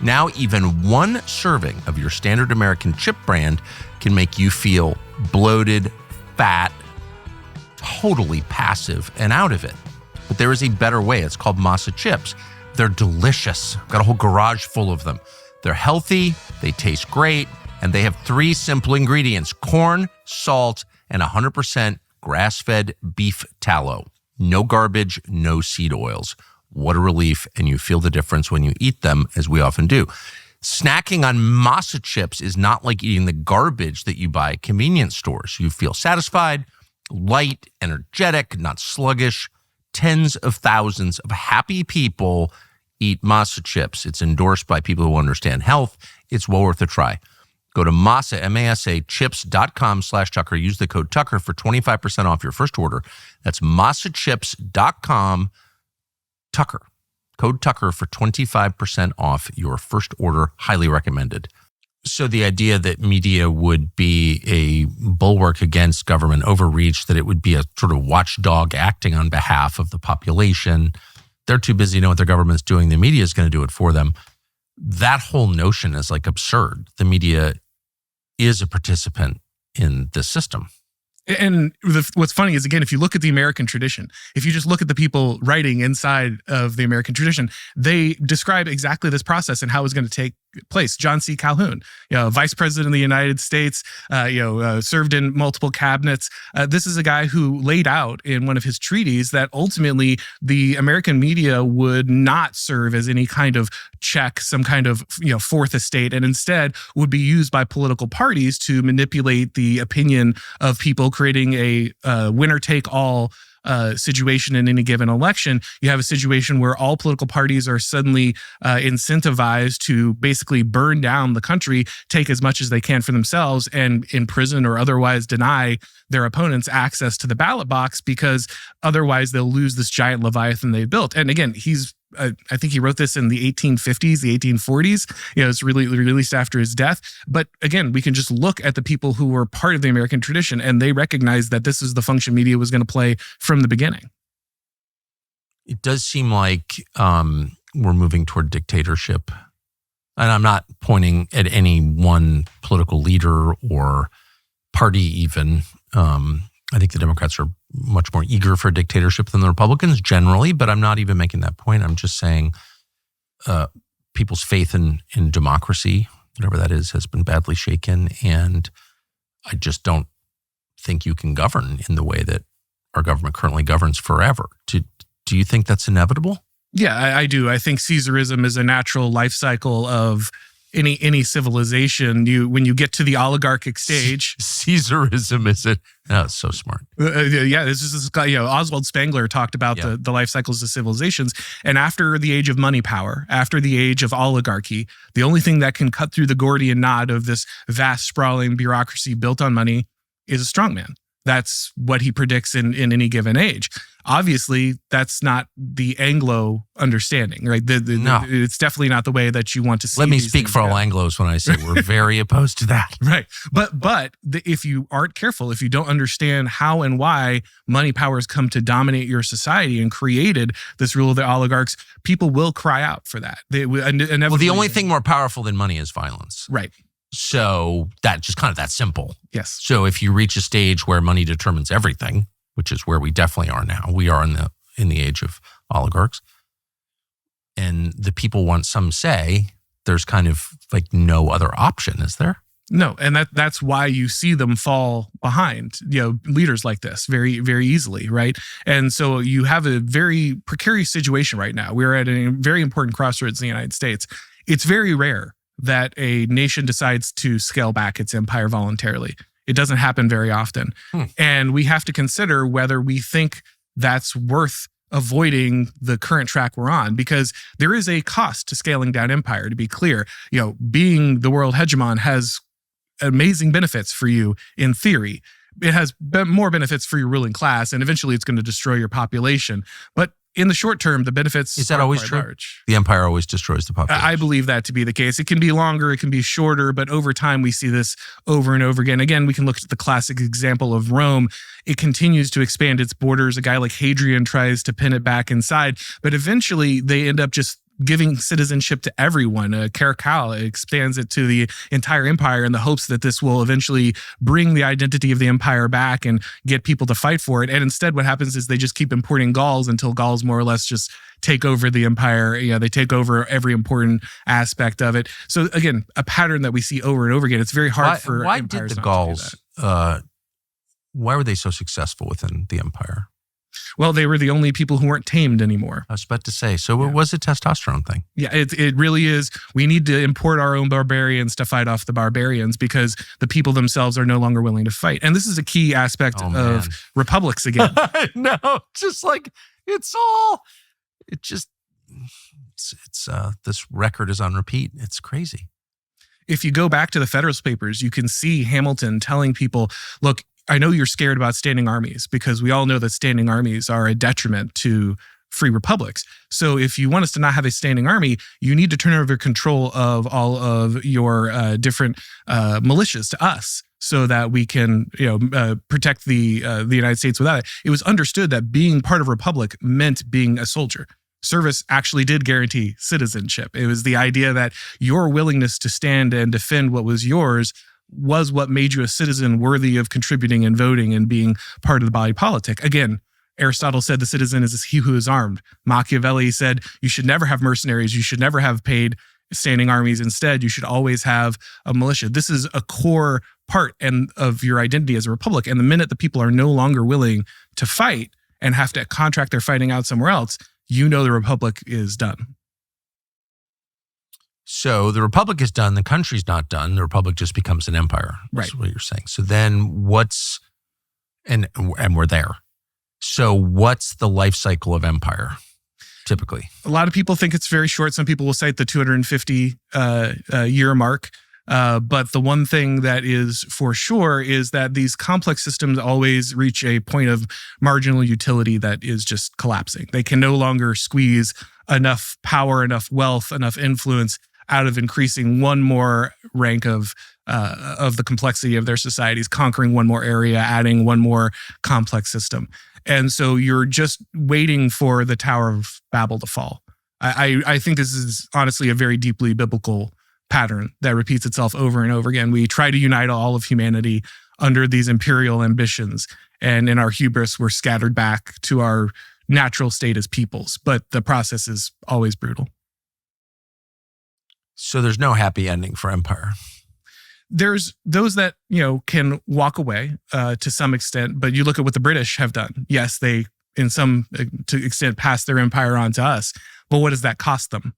Now, even one serving of your standard American chip brand can make you feel bloated, fat, totally passive, and out of it. But there is a better way. It's called Masa chips. They're delicious. Got a whole garage full of them. They're healthy, they taste great, and they have 3 simple ingredients: corn, salt, and 100% grass-fed beef tallow. No garbage, no seed oils. What a relief, and you feel the difference when you eat them, as we often do. Snacking on Masa chips is not like eating the garbage that you buy at convenience stores. You feel satisfied, light, energetic, not sluggish. Tens of thousands of happy people eat Masa chips. It's endorsed by people who understand health. It's well worth a try. Go to Masa, M-A-S-A, chips.com/Tucker. Use the code Tucker for 25% off your first order. That's masachips.com, Tucker. Code Tucker for 25% off your first order. Highly recommended. So the idea that media would be a bulwark against government overreach, that it would be a sort of watchdog acting on behalf of the population, they're too busy to know what their government's doing. The media is going to do it for them. That whole notion is like absurd. The media is a participant in this system. And what's funny is, again, if you look at the American tradition, if you just look at the people writing inside of the American tradition, they describe exactly this process and how it's going to take place. John C. Calhoun, Vice President of the United States, served in multiple cabinets. This is a guy who laid out in one of his treaties that ultimately the American media would not serve as any kind of check, some kind of fourth estate, and instead would be used by political parties to manipulate the opinion of people, creating a winner-take-all situation in any given election. You have a situation where all political parties are suddenly incentivized to basically burn down the country, take as much as they can for themselves, and imprison or otherwise deny their opponents access to the ballot box, because otherwise they'll lose this giant Leviathan they've built. And again, I think he wrote this in the 1850s, the 1840s. It's really released after his death. But again, we can just look at the people who were part of the American tradition, and they recognized that this is the function media was going to play from the beginning. It does seem like we're moving toward dictatorship. And I'm not pointing at any one political leader or party even. I think the Democrats are much more eager for dictatorship than the Republicans generally, but I'm not even making that point. I'm just saying people's faith in democracy, whatever that is, has been badly shaken. And I just don't think you can govern in the way that our government currently governs forever. Do you think that's inevitable? Yeah, I do. I think Caesarism is a natural life cycle of any civilization. When you get to the oligarchic stage, Caesarism is it? Oh, it's so smart. This is this guy. Oswald Spengler talked about the life cycles of civilizations, and after the age of money power, after the age of oligarchy, the only thing that can cut through the Gordian knot of this vast, sprawling bureaucracy built on money is a strongman. That's what he predicts in any given age. Obviously, that's not the Anglo understanding, right? No. It's definitely not the way that you want to see. Let me speak for all Anglos when I say we're very opposed to that. Right. But if you aren't careful, if you don't understand how and why money powers come to dominate your society and created this rule of the oligarchs, people will cry out for that. Well, the only thing more powerful than money is violence. Right. So that just kind of that simple. Yes. So if you reach a stage where money determines everything, which is where we definitely are now, we are in the age of oligarchs, and the people want some say, there's kind of like no other option, is there? No, and that's why you see them fall behind, leaders like this very, very easily, right? And so you have a very precarious situation right now. We're at a very important crossroads in the United States. It's very rare that a nation decides to scale back its empire voluntarily. It doesn't happen very often. And we have to consider whether we think that's worth avoiding the current track we're on, because there is a cost to scaling down empire, to be clear. Being the world hegemon has amazing benefits for you in theory. It has more benefits for your ruling class, and eventually it's going to destroy your population. But in the short term, the benefits is that always true? Large. The empire always destroys the population. I believe that to be the case. It can be longer, it can be shorter, but over time we see this over and over again. Again, we can look at the classic example of Rome. It continues to expand its borders. A guy like Hadrian tries to pin it back inside, but eventually they end up just giving citizenship to everyone. Caracal expands it to the entire empire in the hopes that this will eventually bring the identity of the empire back and get people to fight for it. And instead, what happens is they just keep importing Gauls until Gauls more or less just take over the empire. They take over every important aspect of it. So again, a pattern that we see over and over again. It's very hard for empires not to do that. Why were they so successful within the empire? Well, they were the only people who weren't tamed anymore. I was about to say. So it was a testosterone thing. Yeah, it really is. We need to import our own barbarians to fight off the barbarians because the people themselves are no longer willing to fight. And this is a key aspect of republics again. No, just like this record is on repeat. It's crazy. If you go back to the Federalist Papers, you can see Hamilton telling people, look, I know you're scared about standing armies because we all know that standing armies are a detriment to free republics. So if you want us to not have a standing army, you need to turn over control of all of your different militias to us so that we can protect the United States without it. It was understood that being part of a republic meant being a soldier. Service actually did guarantee citizenship. It was the idea that your willingness to stand and defend what was yours was what made you a citizen worthy of contributing and voting and being part of the body politic. Again, Aristotle said the citizen is he who is armed. Machiavelli said you should never have mercenaries. You should never have paid standing armies. Instead, you should always have a militia. This is a core part of your identity as a republic. And the minute the people are no longer willing to fight and have to contract their fighting out somewhere else, the republic is done. So the republic is done. The country's not done. The republic just becomes an empire. That's what you're saying. So then and we're there. So what's the life cycle of empire typically? A lot of people think it's very short. Some people will cite the 250 year mark. But the one thing that is for sure is that these complex systems always reach a point of marginal utility that is just collapsing. They can no longer squeeze enough power, enough wealth, enough influence out of increasing one more rank of the complexity of their societies, conquering one more area, adding one more complex system. And so you're just waiting for the Tower of Babel to fall. I think this is honestly a very deeply biblical pattern that repeats itself over and over again. We try to unite all of humanity under these imperial ambitions. And in our hubris, we're scattered back to our natural state as peoples. But the process is always brutal. So there's no happy ending for empire. There's those that, can walk away to some extent, but you look at what the British have done. Yes, they, in some extent, passed their empire on to us. But what does that cost them?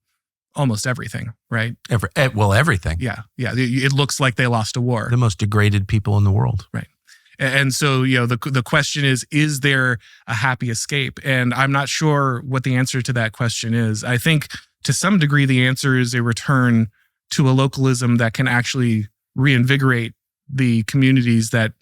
Almost everything, right? Everything. Yeah. It looks like they lost a war. The most degraded people in the world. Right. And so, the question is there a happy escape? And I'm not sure what the answer to that question is. I think to some degree, the answer is a return to a localism that can actually reinvigorate the communities that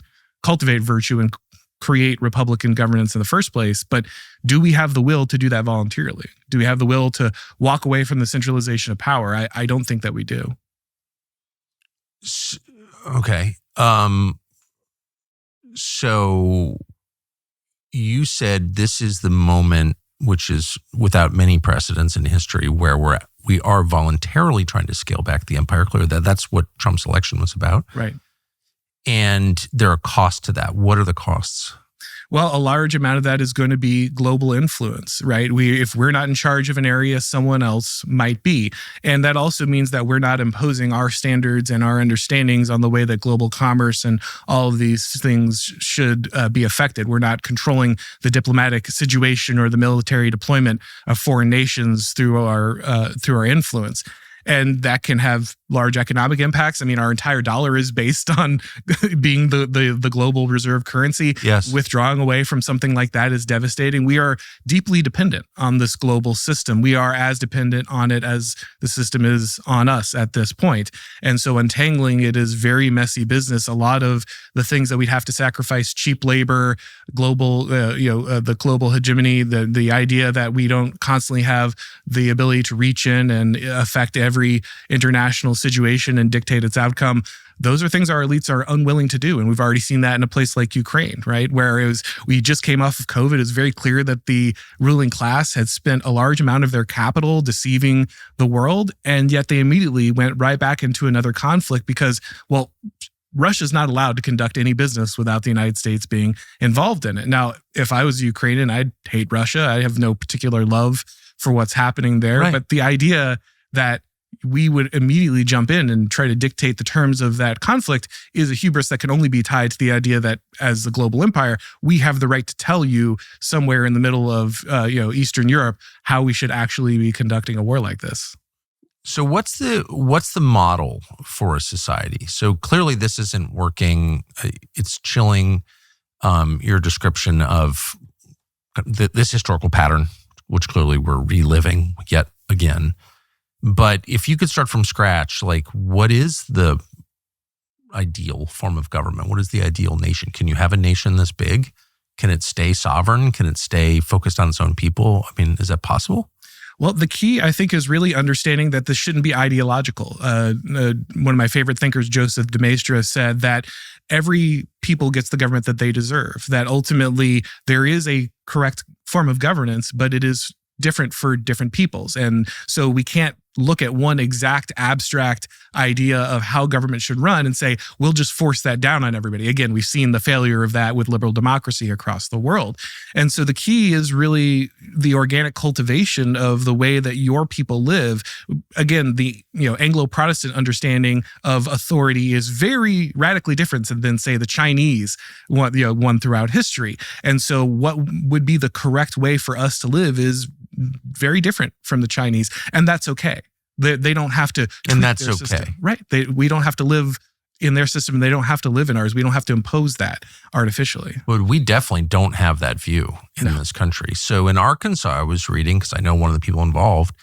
cultivate virtue and create Republican governance in the first place. But do we have the will to do that voluntarily? Do we have the will to walk away from the centralization of power? I don't think that we do. Okay. So you said this is the moment, which is without many precedents in history, where we are voluntarily trying to scale back the empire. Clearly, that's what Trump's election was about. Right. And there are costs to that. What are the costs? Well, a large amount of that is going to be global influence, right? If we're not in charge of an area, someone else might be. And that also means that we're not imposing our standards and our understandings on the way that global commerce and all of these things should be affected. We're not controlling the diplomatic situation or the military deployment of foreign nations through our influence. And that can have large economic impacts. I mean, our entire dollar is based on being the global reserve currency. Yes. Withdrawing away from something like that is devastating. We are deeply dependent on this global system. We are as dependent on it as the system is on us at this point. And so untangling it is very messy business. A lot of the things that we'd have to sacrifice, cheap labor, global, the global hegemony, the idea that we don't constantly have the ability to reach in and affect every international situation and dictate its outcome. Those are things our elites are unwilling to do. And we've already seen that in a place like Ukraine, right? Where we just came off of COVID. It's very clear that the ruling class had spent a large amount of their capital deceiving the world. And yet they immediately went right back into another conflict because, well, Russia's not allowed to conduct any business without the United States being involved in it. Now, if I was Ukrainian, I'd hate Russia. I have no particular love for what's happening there. Right. But the idea that we would immediately jump in and try to dictate the terms of that conflict is a hubris that can only be tied to the idea that as the global empire, we have the right to tell you somewhere in the middle of Eastern Europe how we should actually be conducting a war like this. So what's the model for a society? So clearly this isn't working. It's chilling your description of this historical pattern, which clearly we're reliving yet again. But if you could start from scratch, like what is the ideal form of government? What is the ideal nation? Can you have a nation this big? Can it stay sovereign? Can it stay focused on its own people? I mean, is that possible? Well, the key, I think, is really understanding that this shouldn't be ideological. One of my favorite thinkers, Joseph de Maistre, said that every people gets the government that they deserve, that ultimately there is a correct form of governance, but it is different for different peoples. And so we can't look at one exact abstract idea of how government should run and say, we'll just force that down on everybody. Again, we've seen the failure of that with liberal democracy across the world. And so the key is really the organic cultivation of the way that your people live. Again, the Anglo-Protestant understanding of authority is very radically different than, say, the Chinese one throughout history. And so what would be the correct way for us to live is very different from the Chinese, and that's okay. They don't have to, and that's okay, system, right? We don't have to live in their system, and they don't have to live in ours. We don't have to impose that artificially. But we definitely don't have that view in this country. So in Arkansas, I was reading, because I know one of the people involved,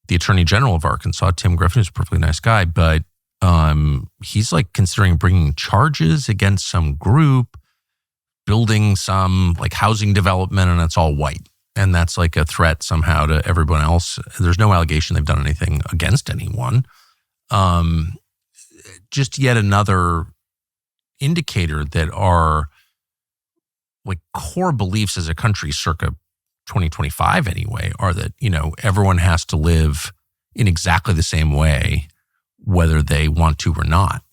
the Attorney General of Arkansas, Tim Griffin, is a perfectly nice guy, but he's like considering bringing charges against some group, building some like housing development, and it's all white. And that's like a threat somehow to everyone else. There's no allegation they've done anything against anyone. Just yet another indicator that our like core beliefs as a country circa 2025 anyway are that, everyone has to live in exactly the same way, whether they want to or not.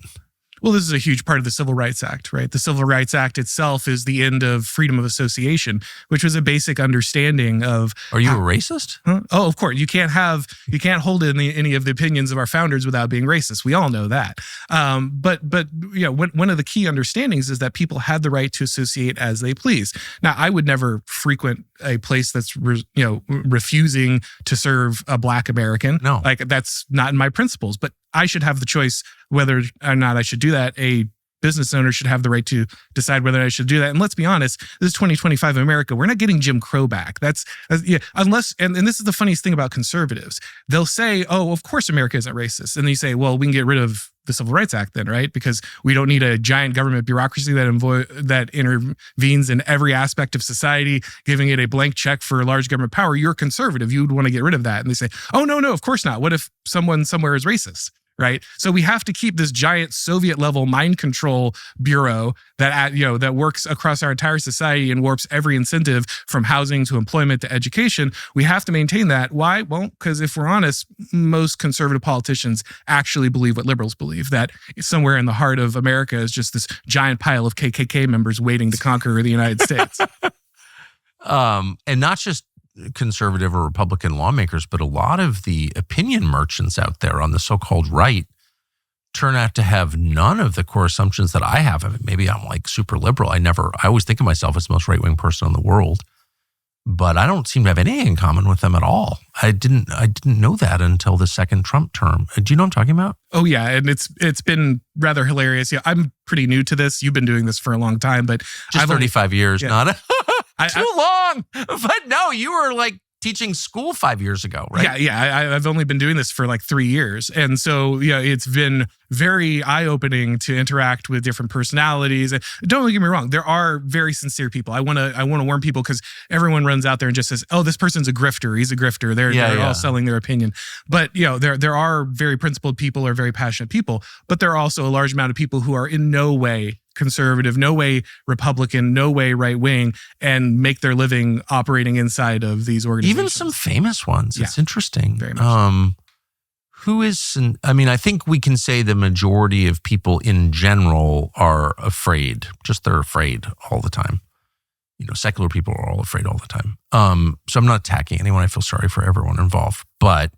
Well, this is a huge part of the Civil Rights Act, right? The Civil Rights Act itself is the end of freedom of association, which was a basic understanding of. Are you a racist? Huh? Oh, of course. You can't hold any of the opinions of our founders without being racist. We all know that. But one of the key understandings is that people had the right to associate as they please. Now, I would never frequent a place that's refusing to serve a Black American. No, like that's not in my principles. But I should have the choice whether or not I should do that. A business owner should have the right to decide whether I should do that. And let's be honest, this is 2025 America. We're not getting Jim Crow back. Unless, and this is the funniest thing about conservatives. They'll say, oh, of course America isn't racist. And then you say, well, we can get rid of the Civil Rights Act then, right? Because we don't need a giant government bureaucracy that intervenes in every aspect of society, giving it a blank check for large government power. You're conservative. You would want to get rid of that. And they say, oh, no, of course not. What if someone somewhere is racist? Right. So we have to keep this giant Soviet level mind control bureau that works across our entire society and warps every incentive from housing to employment to education. We have to maintain that. Why? Well, because if we're honest, most conservative politicians actually believe what liberals believe, that somewhere in the heart of America is just this giant pile of KKK members waiting to conquer the United States. And not just conservative or Republican lawmakers, but a lot of the opinion merchants out there on the so-called right turn out to have none of the core assumptions that I have. I mean, maybe I'm like super liberal. I always think of myself as the most right-wing person in the world, but I don't seem to have anything in common with them at all. I didn't know that until the second Trump term. Do you know what I'm talking about? Oh yeah, and it's been rather hilarious. Yeah, I'm pretty new to this. You've been doing this for a long time, but just 35 years, yeah. not too long. But no, you were like teaching school 5 years ago, right? Yeah. I've only been doing this for like 3 years. And so, it's been very eye-opening to interact with different personalities. And don't get me wrong, there are very sincere people. I want to warn people because everyone runs out there and just says, oh, this person's a grifter. He's a grifter. They're all selling their opinion. But, there are very principled people or very passionate people, but there are also a large amount of people who are in no way conservative, no way Republican, no way right wing, and make their living operating inside of these organizations. Even some famous ones. It's interesting. Very much. Who is? I think we can say the majority of people in general are afraid. Just they're afraid all the time. Secular people are all afraid all the time. So I'm not attacking anyone. I feel sorry for everyone involved, but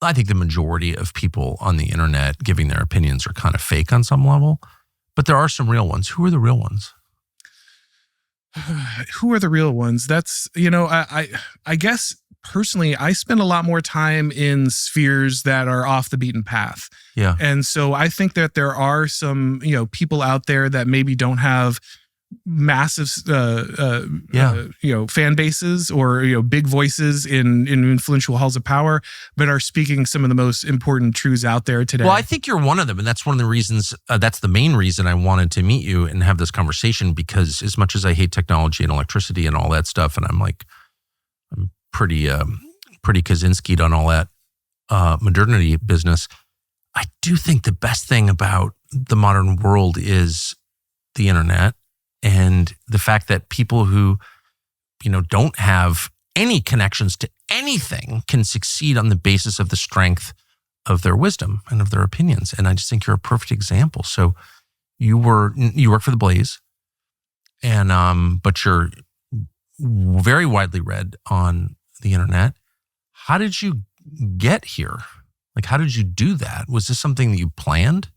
I think the majority of people on the internet giving their opinions are kind of fake on some level. But there are some real ones. Who are the real ones? Who are the real ones? That's, I guess personally, I spend a lot more time in spheres that are off the beaten path. Yeah. And so I think that there are some, people out there that maybe don't have massive, fan bases or, big voices in influential halls of power, but are speaking some of the most important truths out there today. Well, I think you're one of them. And that's one of the reasons, that's the main reason I wanted to meet you and have this conversation, because as much as I hate technology and electricity and all that stuff, and I'm pretty Kaczynski'd on all that modernity business, I do think the best thing about the modern world is the internet. And the fact that people who, don't have any connections to anything can succeed on the basis of the strength of their wisdom and of their opinions. And I just think you're a perfect example. So you work for the Blaze, and but you're very widely read on the internet. How did you get here? Like, how did you do that? Was this something that you planned?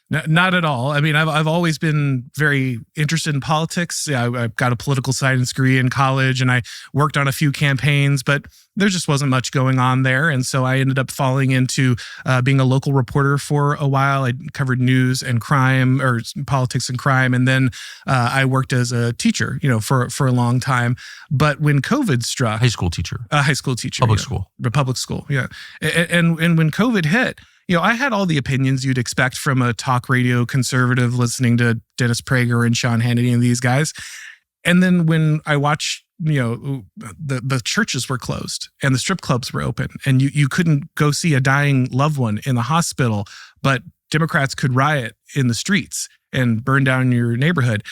Not at all. I mean, I've always been very interested in politics. I got a political science degree in college, and I worked on a few campaigns, but there just wasn't much going on there. And so I ended up falling into being a local reporter for a while. I covered news and crime, or politics and crime. And then I worked as a teacher, for a long time. But when COVID struck— High school teacher. Public school. Public school, yeah. And when COVID hit, I had all the opinions you'd expect from a talk radio conservative listening to Dennis Prager and Sean Hannity and these guys. And then when I watched, the churches were closed and the strip clubs were open, and you couldn't go see a dying loved one in the hospital, but Democrats could riot in the streets and burn down your neighborhood.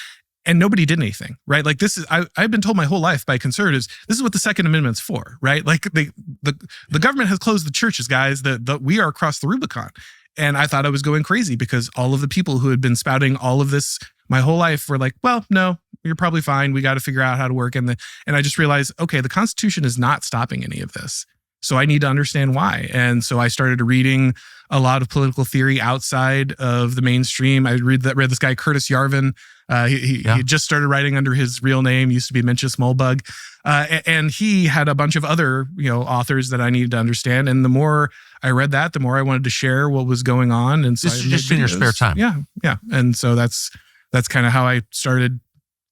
And nobody did anything, right? Like, this is, I've been told my whole life by conservatives, this is what the Second Amendment's for, right? Like, the government has closed the churches, guys. We are across the Rubicon. And I thought I was going crazy, because all of the people who had been spouting all of this my whole life were like, well, no, you're probably fine. We got to figure out how to work. And I just realized, okay, the Constitution is not stopping any of this. So I need to understand why. And so I started reading a lot of political theory outside of the mainstream. I read this guy, Curtis Yarvin. He just started writing under his real name, used to be Mencius Mulbug. And he had a bunch of other, authors that I needed to understand. And the more I read that, the more I wanted to share what was going on. And so this is just in your spare time. Yeah. And so that's kind of how I started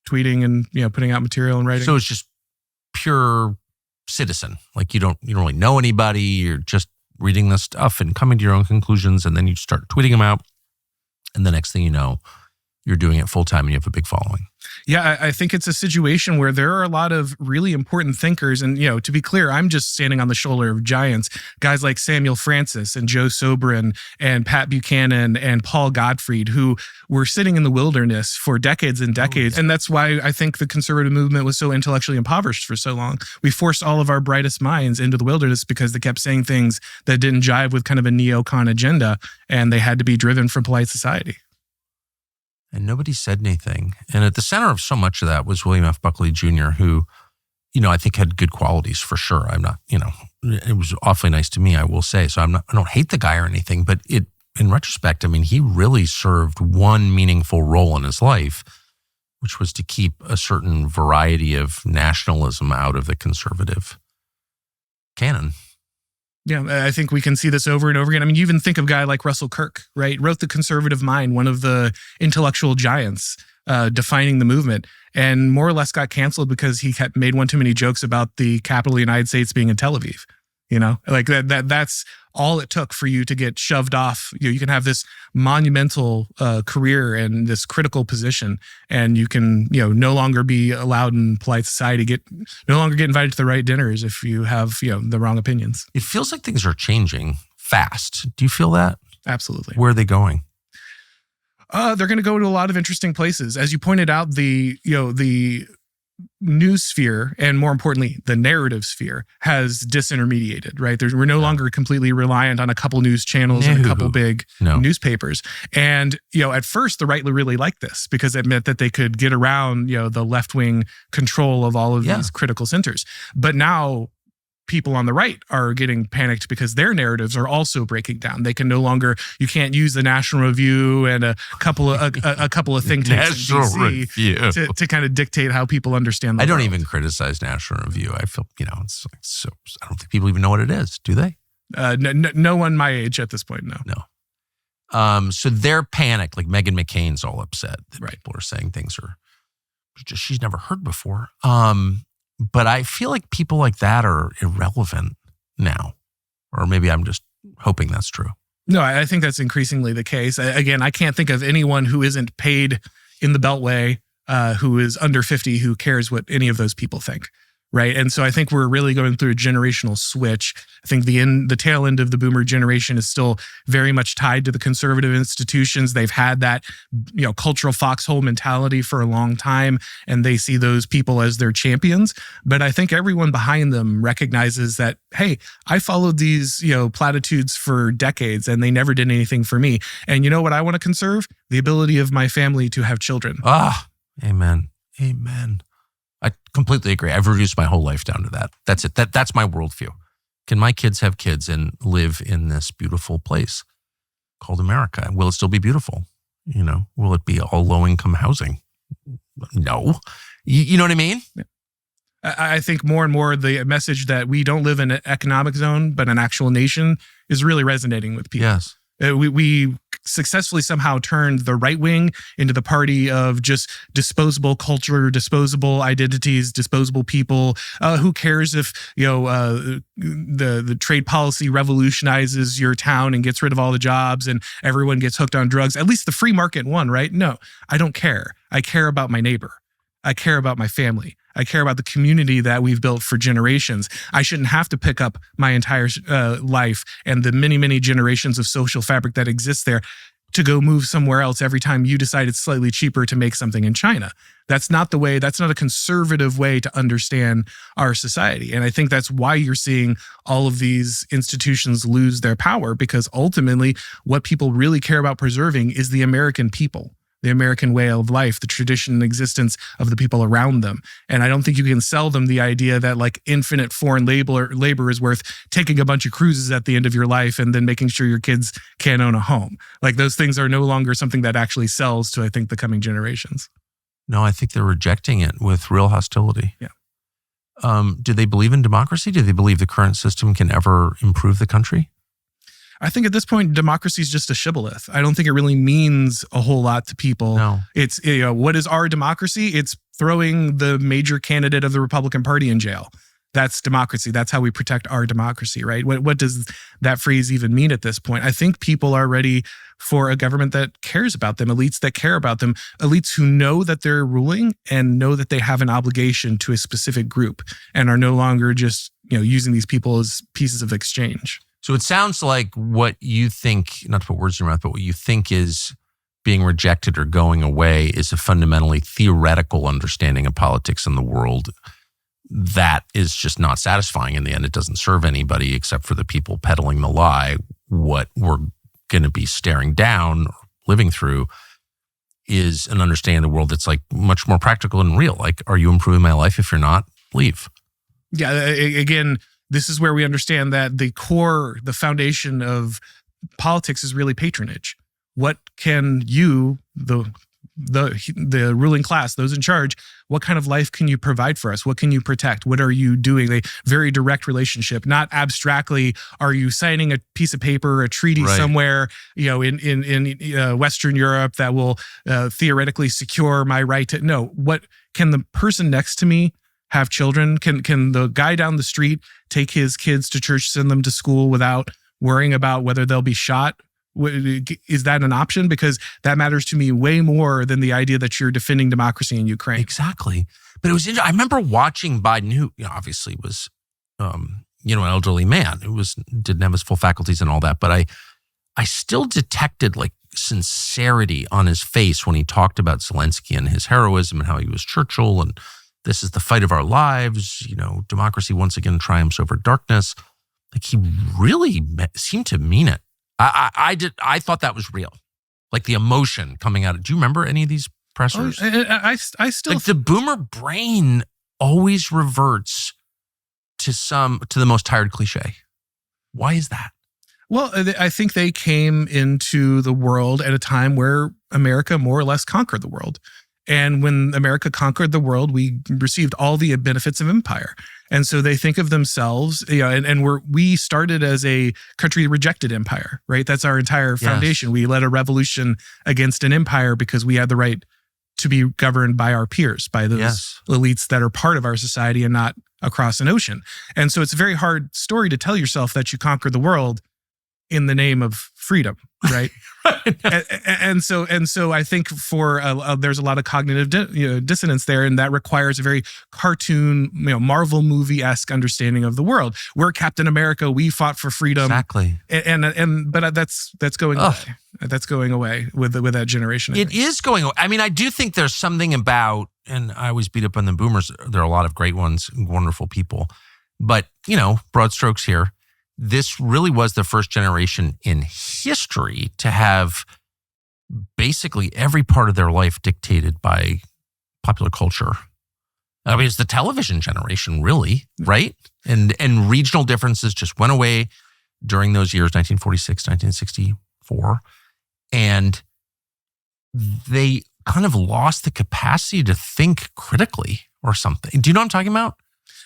tweeting and, putting out material and writing. So it's just pure citizen. Like, you don't really know anybody. You're just reading this stuff and coming to your own conclusions, and then you start tweeting them out. And the next thing you know, you're doing it full time and you have a big following. Yeah, I think it's a situation where there are a lot of really important thinkers. And, to be clear, I'm just standing on the shoulder of giants, guys like Samuel Francis and Joe Sobran and Pat Buchanan and Paul Gottfried, who were sitting in the wilderness for decades and decades. And that's why I think the conservative movement was so intellectually impoverished for so long. We forced all of our brightest minds into the wilderness because they kept saying things that didn't jive with kind of a neocon agenda, and they had to be driven from polite society. And nobody said anything. And at the center of so much of that was William F. Buckley Jr., who, I think had good qualities for sure. I'm not, it was awfully nice to me, I will say. So I don't hate the guy or anything, but in retrospect, I mean, he really served one meaningful role in his life, which was to keep a certain variety of nationalism out of the conservative canon. Yeah, I think we can see this over and over again. I mean, you even think of a guy like Russell Kirk, right? Wrote The Conservative Mind, one of the intellectual giants defining the movement. and more or less got canceled because he made one too many jokes about the capital of the United States being in Tel Aviv. Like that's all it took for you to get shoved off. You can have this monumental career and this critical position, and you can, no longer be allowed in polite society, no longer get invited to the right dinners if you have, the wrong opinions. It feels like things are changing fast. Do you feel that? Absolutely. Where are they going? They're going to go to a lot of interesting places. As you pointed out, the news sphere, and more importantly, the narrative sphere, has disintermediated, right? We're no longer completely reliant on a couple news channels and a couple big newspapers. And, at first, the right really liked this because it meant that they could get around, the left-wing control of all of these critical centers. But now people on the right are getting panicked because their narratives are also breaking down. They can no longer, you can't use the National Review and a couple of think tanks in DC to kind of dictate how people understand the world. I don't even criticize National Review. I feel, it's like so, I don't think people even know what it is, do they? No one my age at this point, no. No. So they're panicked, like Meghan McCain's all upset that people are saying things are just she's never heard before. But I feel like people like that are irrelevant now. Or maybe I'm just hoping that's true. No, I think that's increasingly the case. Again, I can't think of anyone who isn't paid in the Beltway, who is under 50, who cares what any of those people think. Right. And so I think we're really going through a generational switch. I think the tail end of the boomer generation is still very much tied to the conservative institutions. They've had that, cultural foxhole mentality for a long time, and they see those people as their champions. But I think everyone behind them recognizes that, hey, I followed these, platitudes for decades and they never did anything for me. And you know what I want to conserve? The ability of my family to have children. Amen. Amen. I completely agree. I've reduced my whole life down to that. That's it. That's my worldview. Can my kids have kids and live in this beautiful place called America? Will it still be beautiful? Will it be all low-income housing? No. You know what I mean? Yeah. I think more and more the message that we don't live in an economic zone, but an actual nation is really resonating with people. Yes. We successfully somehow turned the right wing into the party of just disposable culture, disposable identities, disposable people. Who cares if the trade policy revolutionizes your town and gets rid of all the jobs and everyone gets hooked on drugs? At least the free market won, right? No, I don't care. I care about my neighbor. I care about my family. I care about the community that we've built for generations. I shouldn't have to pick up my entire life and the many, many generations of social fabric that exists there to go move somewhere else every time you decide it's slightly cheaper to make something in China. That's not the way, that's not a conservative way to understand our society. And I think that's why you're seeing all of these institutions lose their power, because ultimately what people really care about preserving is the American people, the American way of life, the tradition and existence of the people around them. And I don't think you can sell them the idea that like infinite foreign labor is worth taking a bunch of cruises at the end of your life and then making sure your kids can't own a home. Like those things are no longer something that actually sells to, I think, the coming generations. No, I think they're rejecting it with real hostility. Yeah. Do they believe in democracy? Do they believe the current system can ever improve the country? I think at this point, democracy is just a shibboleth. I don't think it really means a whole lot to people. No. It's, what is our democracy? It's throwing the major candidate of the Republican Party in jail. That's democracy. That's how we protect our democracy, right? What does that phrase even mean at this point? I think people are ready for a government that cares about them, elites that care about them, elites who know that they're ruling and know that they have an obligation to a specific group and are no longer just, using these people as pieces of exchange. So it sounds like what you think, not to put words in your mouth, but what you think is being rejected or going away is a fundamentally theoretical understanding of politics in the world that is just not satisfying. In the end, it doesn't serve anybody except for the people peddling the lie. What we're going to be staring down, or living through, is an understanding of the world that's like much more practical and real. Like, are you improving my life? If you're not, leave. Yeah, again, this is where we understand that the core, the foundation of politics is really patronage. What can you, the ruling class, those in charge, what kind of life can you provide for us? What can you protect? What are you doing? A very direct relationship, not abstractly. Are you signing a piece of paper, a treaty somewhere, in Western Europe that will theoretically secure my right to? No. What can the person next to me have children? Can the guy down the street take his kids to church, send them to school without worrying about whether they'll be shot? Is that an option? Because that matters to me way more than the idea that you're defending democracy in Ukraine. Exactly. But it was interesting. I remember watching Biden, who obviously was, an elderly man who didn't have his full faculties and all that. But I still detected like sincerity on his face when he talked about Zelensky and his heroism and how he was Churchill and this is the fight of our lives. Democracy once again triumphs over darkness. Like he really seemed to mean it. I thought that was real. Like the emotion coming out. Do you remember any of these pressers? I still like the boomer brain always reverts to the most tired cliche. Why is that? Well, I think they came into the world at a time where America more or less conquered the world. And when America conquered the world, we received all the benefits of empire. And so they think of themselves, and we started as a country that rejected empire, right? That's our entire foundation. Yes. We led a revolution against an empire because we had the right to be governed by our peers, by those elites that are part of our society and not across an ocean. And so it's a very hard story to tell yourself that you conquered the world in the name of freedom, right? and so I think there's a lot of cognitive dissonance there, and that requires a very cartoon, Marvel movie-esque understanding of the world. We're Captain America. We fought for freedom. Exactly. But that's going away. That's going away with that generation. It is going away. I mean, I do think there's something about, and I always beat up on the boomers. There are a lot of great ones, wonderful people, but broad strokes here. This really was the first generation in history to have basically every part of their life dictated by popular culture. I mean, it's the television generation, really, right? And regional differences just went away during those years, 1946, 1964. And they kind of lost the capacity to think critically or something. Do you know what I'm talking about?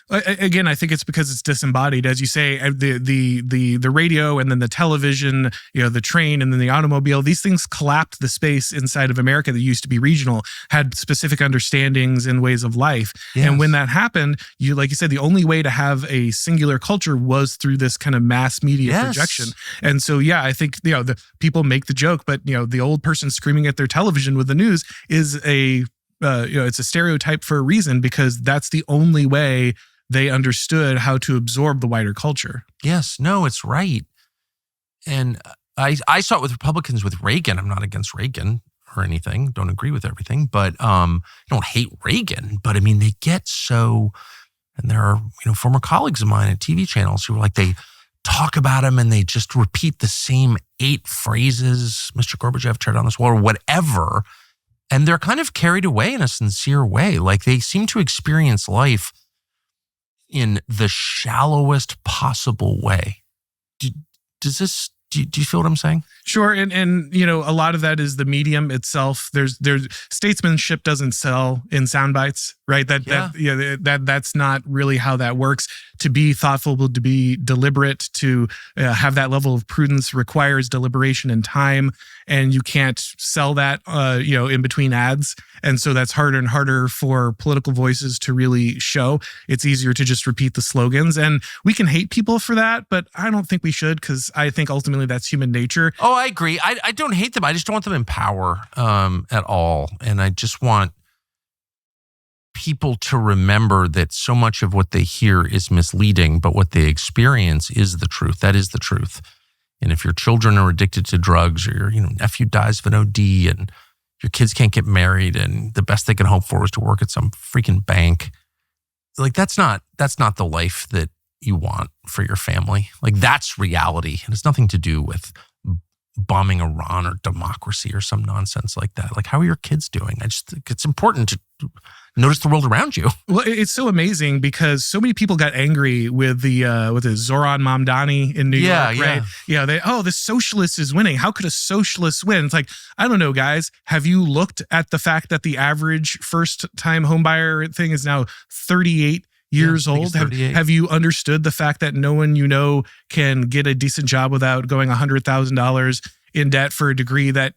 Again, I think it's because it's disembodied, as you say, the radio and then the television, the train and then the automobile. These things collapsed the space inside of America that used to be regional, had specific understandings and ways of life. Yes. And when that happened, like you said, the only way to have a singular culture was through this kind of mass media projection. And so, I think the people make the joke, but the old person screaming at their television with the news is it's a stereotype for a reason, because that's the only way they understood how to absorb the wider culture. Yes, no, it's right. And I saw it with Republicans with Reagan. I'm not against Reagan or anything. Don't agree with everything, but I don't hate Reagan. But I mean, they get so, and there are former colleagues of mine at TV channels who are like, they talk about him and they just repeat the same 8 phrases, Mr. Gorbachev, tear down this wall, or whatever. And they're kind of carried away in a sincere way. Like they seem to experience life in the shallowest possible way. Do you feel what I'm saying? Sure. And a lot of that is the medium itself. There's statesmanship doesn't sell in sound bites, right? That's not really how that works. To be thoughtful, to be deliberate, to have that level of prudence requires deliberation and time. And you can't sell that, in between ads. And so that's harder and harder for political voices to really show. It's easier to just repeat the slogans. And we can hate people for that, but I don't think we should, because I think ultimately that's human nature. Oh, I agree. I don't hate them. I just don't want them in power at all. And I just want people to remember that so much of what they hear is misleading, but what they experience is the truth. That is the truth. And if your children are addicted to drugs, or your nephew dies of an OD, and your kids can't get married, and the best they can hope for is to work at some freaking bank, like that's not the life that you want for your family. Like that's reality, and it's nothing to do with bombing Iran or democracy or some nonsense like that. Like, how are your kids doing? I just think it's important to notice the world around you. Well, it's so amazing because so many people got angry with the Zoran Mamdani in New York, right? Yeah, the socialist is winning. How could a socialist win? It's like, I don't know, guys. Have you looked at the fact that the average first-time homebuyer thing is now 38 years old? Have you understood the fact that no one can get a decent job without going $100,000 in debt for a degree that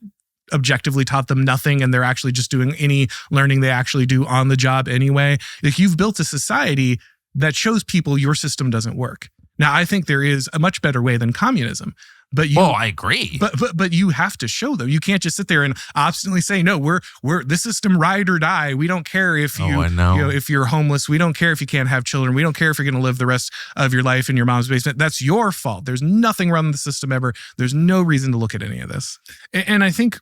objectively taught them nothing and they're actually just doing any learning they actually do on the job anyway. Like, you've built a society that shows people your system doesn't work. Now, I think there is a much better way than communism. But I agree. But you have to show them. You can't just sit there and obstinately say, no, we're this system, ride or die. We don't care if if you're homeless. We don't care if you can't have children. We don't care if you're going to live the rest of your life in your mom's basement. That's your fault. There's nothing wrong with the system ever. There's no reason to look at any of this. And I think,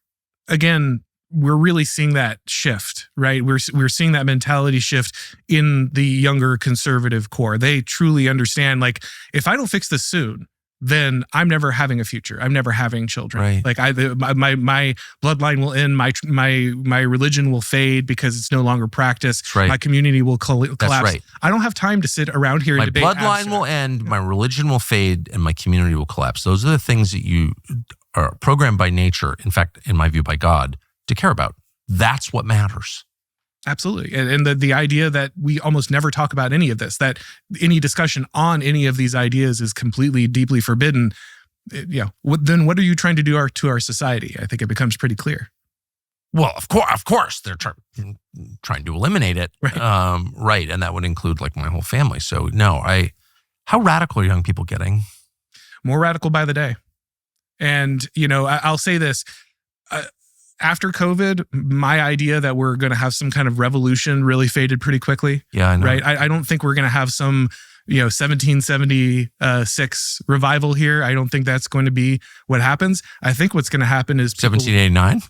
again, we're really seeing that shift, right? We're seeing that mentality shift in the younger conservative core. They truly understand, like, if I don't fix this soon, then I'm never having a future. I'm never having children. Right. Like, my bloodline will end. My religion will fade because it's no longer practiced. That's right. My community will collapse. That's right. I don't have time to sit around here and debate. My bloodline will end. My religion will fade, and my community will collapse. Those are the things that you are programmed by nature. In fact, in my view, by God, to care about. That's what matters. Absolutely. And the idea that we almost never talk about any of this, that any discussion on any of these ideas is completely, deeply forbidden. Then what are you trying to do to our society? I think it becomes pretty clear. Well, of course, they're trying to eliminate it. Right. Right. And that would include, like, my whole family. So no, how radical are young people getting? More radical by the day. And, I'll say this, after COVID, my idea that we're going to have some kind of revolution really faded pretty quickly. Yeah, I know. Right? I don't think we're going to have some 1776 revival here. I don't think that's going to be what happens. I think what's going to happen is 1789?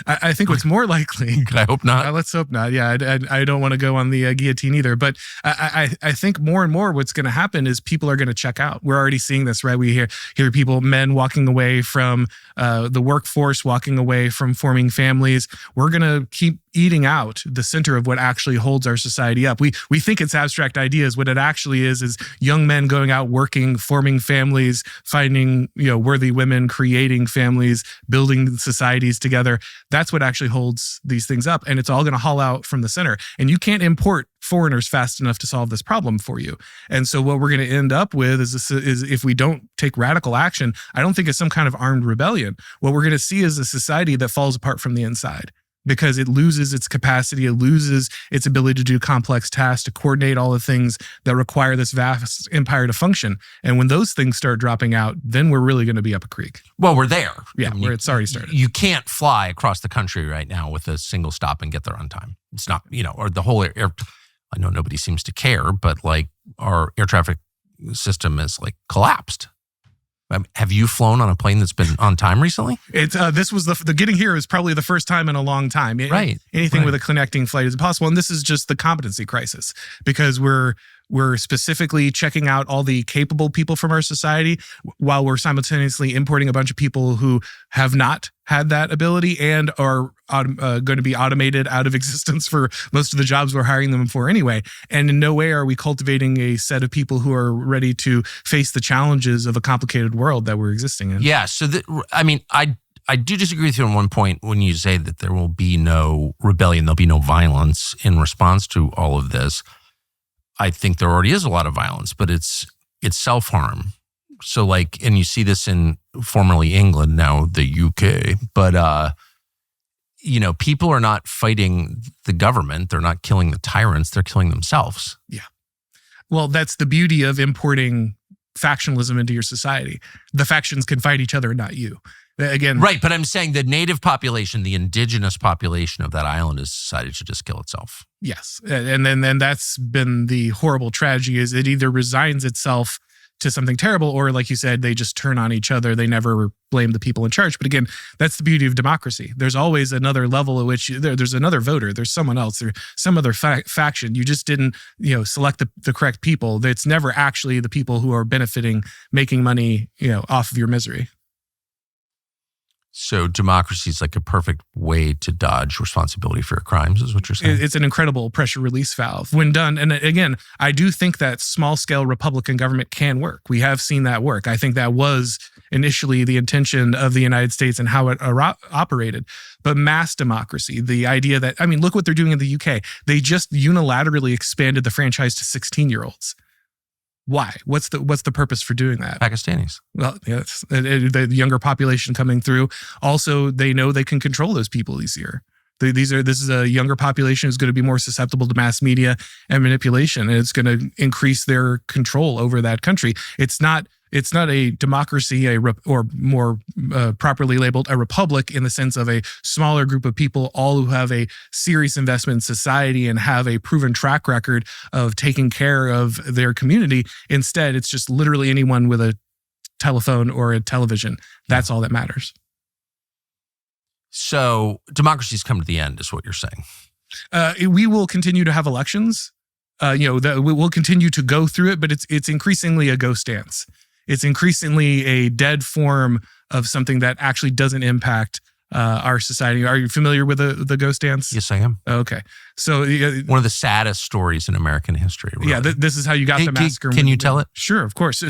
I think what's more likely. I hope not. Let's hope not. Yeah, I don't want to go on the guillotine either. But I think more and more what's going to happen is people are going to check out. We're already seeing this, right? We hear people, men walking away from the workforce, walking away from forming families. We're going to keep eating out the center of what actually holds our society up. We think it's abstract ideas. What it actually is young men going out, working, forming families, finding worthy women, creating families, building societies together. That's what actually holds these things up, and it's all going to haul out from the center. And you can't import foreigners fast enough to solve this problem for you. And so what we're going to end up with is if we don't take radical action, I don't think it's some kind of armed rebellion. What we're going to see is a society that falls apart from the inside, because it loses its capacity, it loses its ability to do complex tasks, to coordinate all the things that require this vast empire to function. And when those things start dropping out, then we're really going to be up a creek. Well, we're there. Yeah, where it's already started. You can't fly across the country right now with a single stop and get there on time. It's not, or the whole air. I know nobody seems to care, but like our air traffic system is like collapsed. Have you flown on a plane that's been on time recently? This was the getting here is probably the first time in a long time. Right. Anything with a connecting flight is impossible. And this is just the competency crisis, because we're specifically checking out all the capable people from our society while we're simultaneously importing a bunch of people who have not had that ability and are going to be automated out of existence for most of the jobs we're hiring them for anyway. And in no way are we cultivating a set of people who are ready to face the challenges of a complicated world that we're existing in. Yeah. So, I do disagree with you on one point when you say that there will be no rebellion, there'll be no violence in response to all of this. I think there already is a lot of violence, but it's self-harm. So and you see this in formerly England, now the UK, but people are not fighting the government. They're not killing the tyrants. They're killing themselves. Yeah. Well, that's the beauty of importing factionalism into your society. The factions can fight each other, not you. Again, right. But I'm saying the native population, the indigenous population of that island has decided to just kill itself. Yes. And then that's been the horrible tragedy, is it either resigns itself to something terrible, or like you said, they just turn on each other. They never blame the people in charge. But again, that's the beauty of democracy. There's always another level at which there's another voter. There's someone else. There's some other faction. You just didn't, select the correct people. It's never actually the people who are benefiting, making money, off of your misery. So democracy is like a perfect way to dodge responsibility for your crimes, is what you're saying? It's an incredible pressure release valve when done. And again, I do think that small-scale Republican government can work. We have seen that work. I think that was initially the intention of the United States and how it operated. But mass democracy, the idea that, look what they're doing in the UK. They just unilaterally expanded the franchise to 16-year-olds. Why? What's the purpose for doing that? Pakistanis. Well, yes, the younger population coming through. Also, they know they can control those people easier. This is a younger population who's going to be more susceptible to mass media and manipulation, and it's going to increase their control over that country. It's not a democracy, or more properly labeled a republic, in the sense of a smaller group of people, all who have a serious investment in society and have a proven track record of taking care of their community. Instead, it's just literally anyone with a telephone or a television. That's all that matters. So democracy's come to the end, is what you're saying. We will continue to have elections. We will continue to go through it, but it's increasingly a ghost dance. It's increasingly a dead form of something that actually doesn't impact our society. Are you familiar with the ghost dance? Yes, I am. Okay. So one of the saddest stories in American history. Really. Yeah, this is how you got the massacre. Can you tell it? Sure, of course.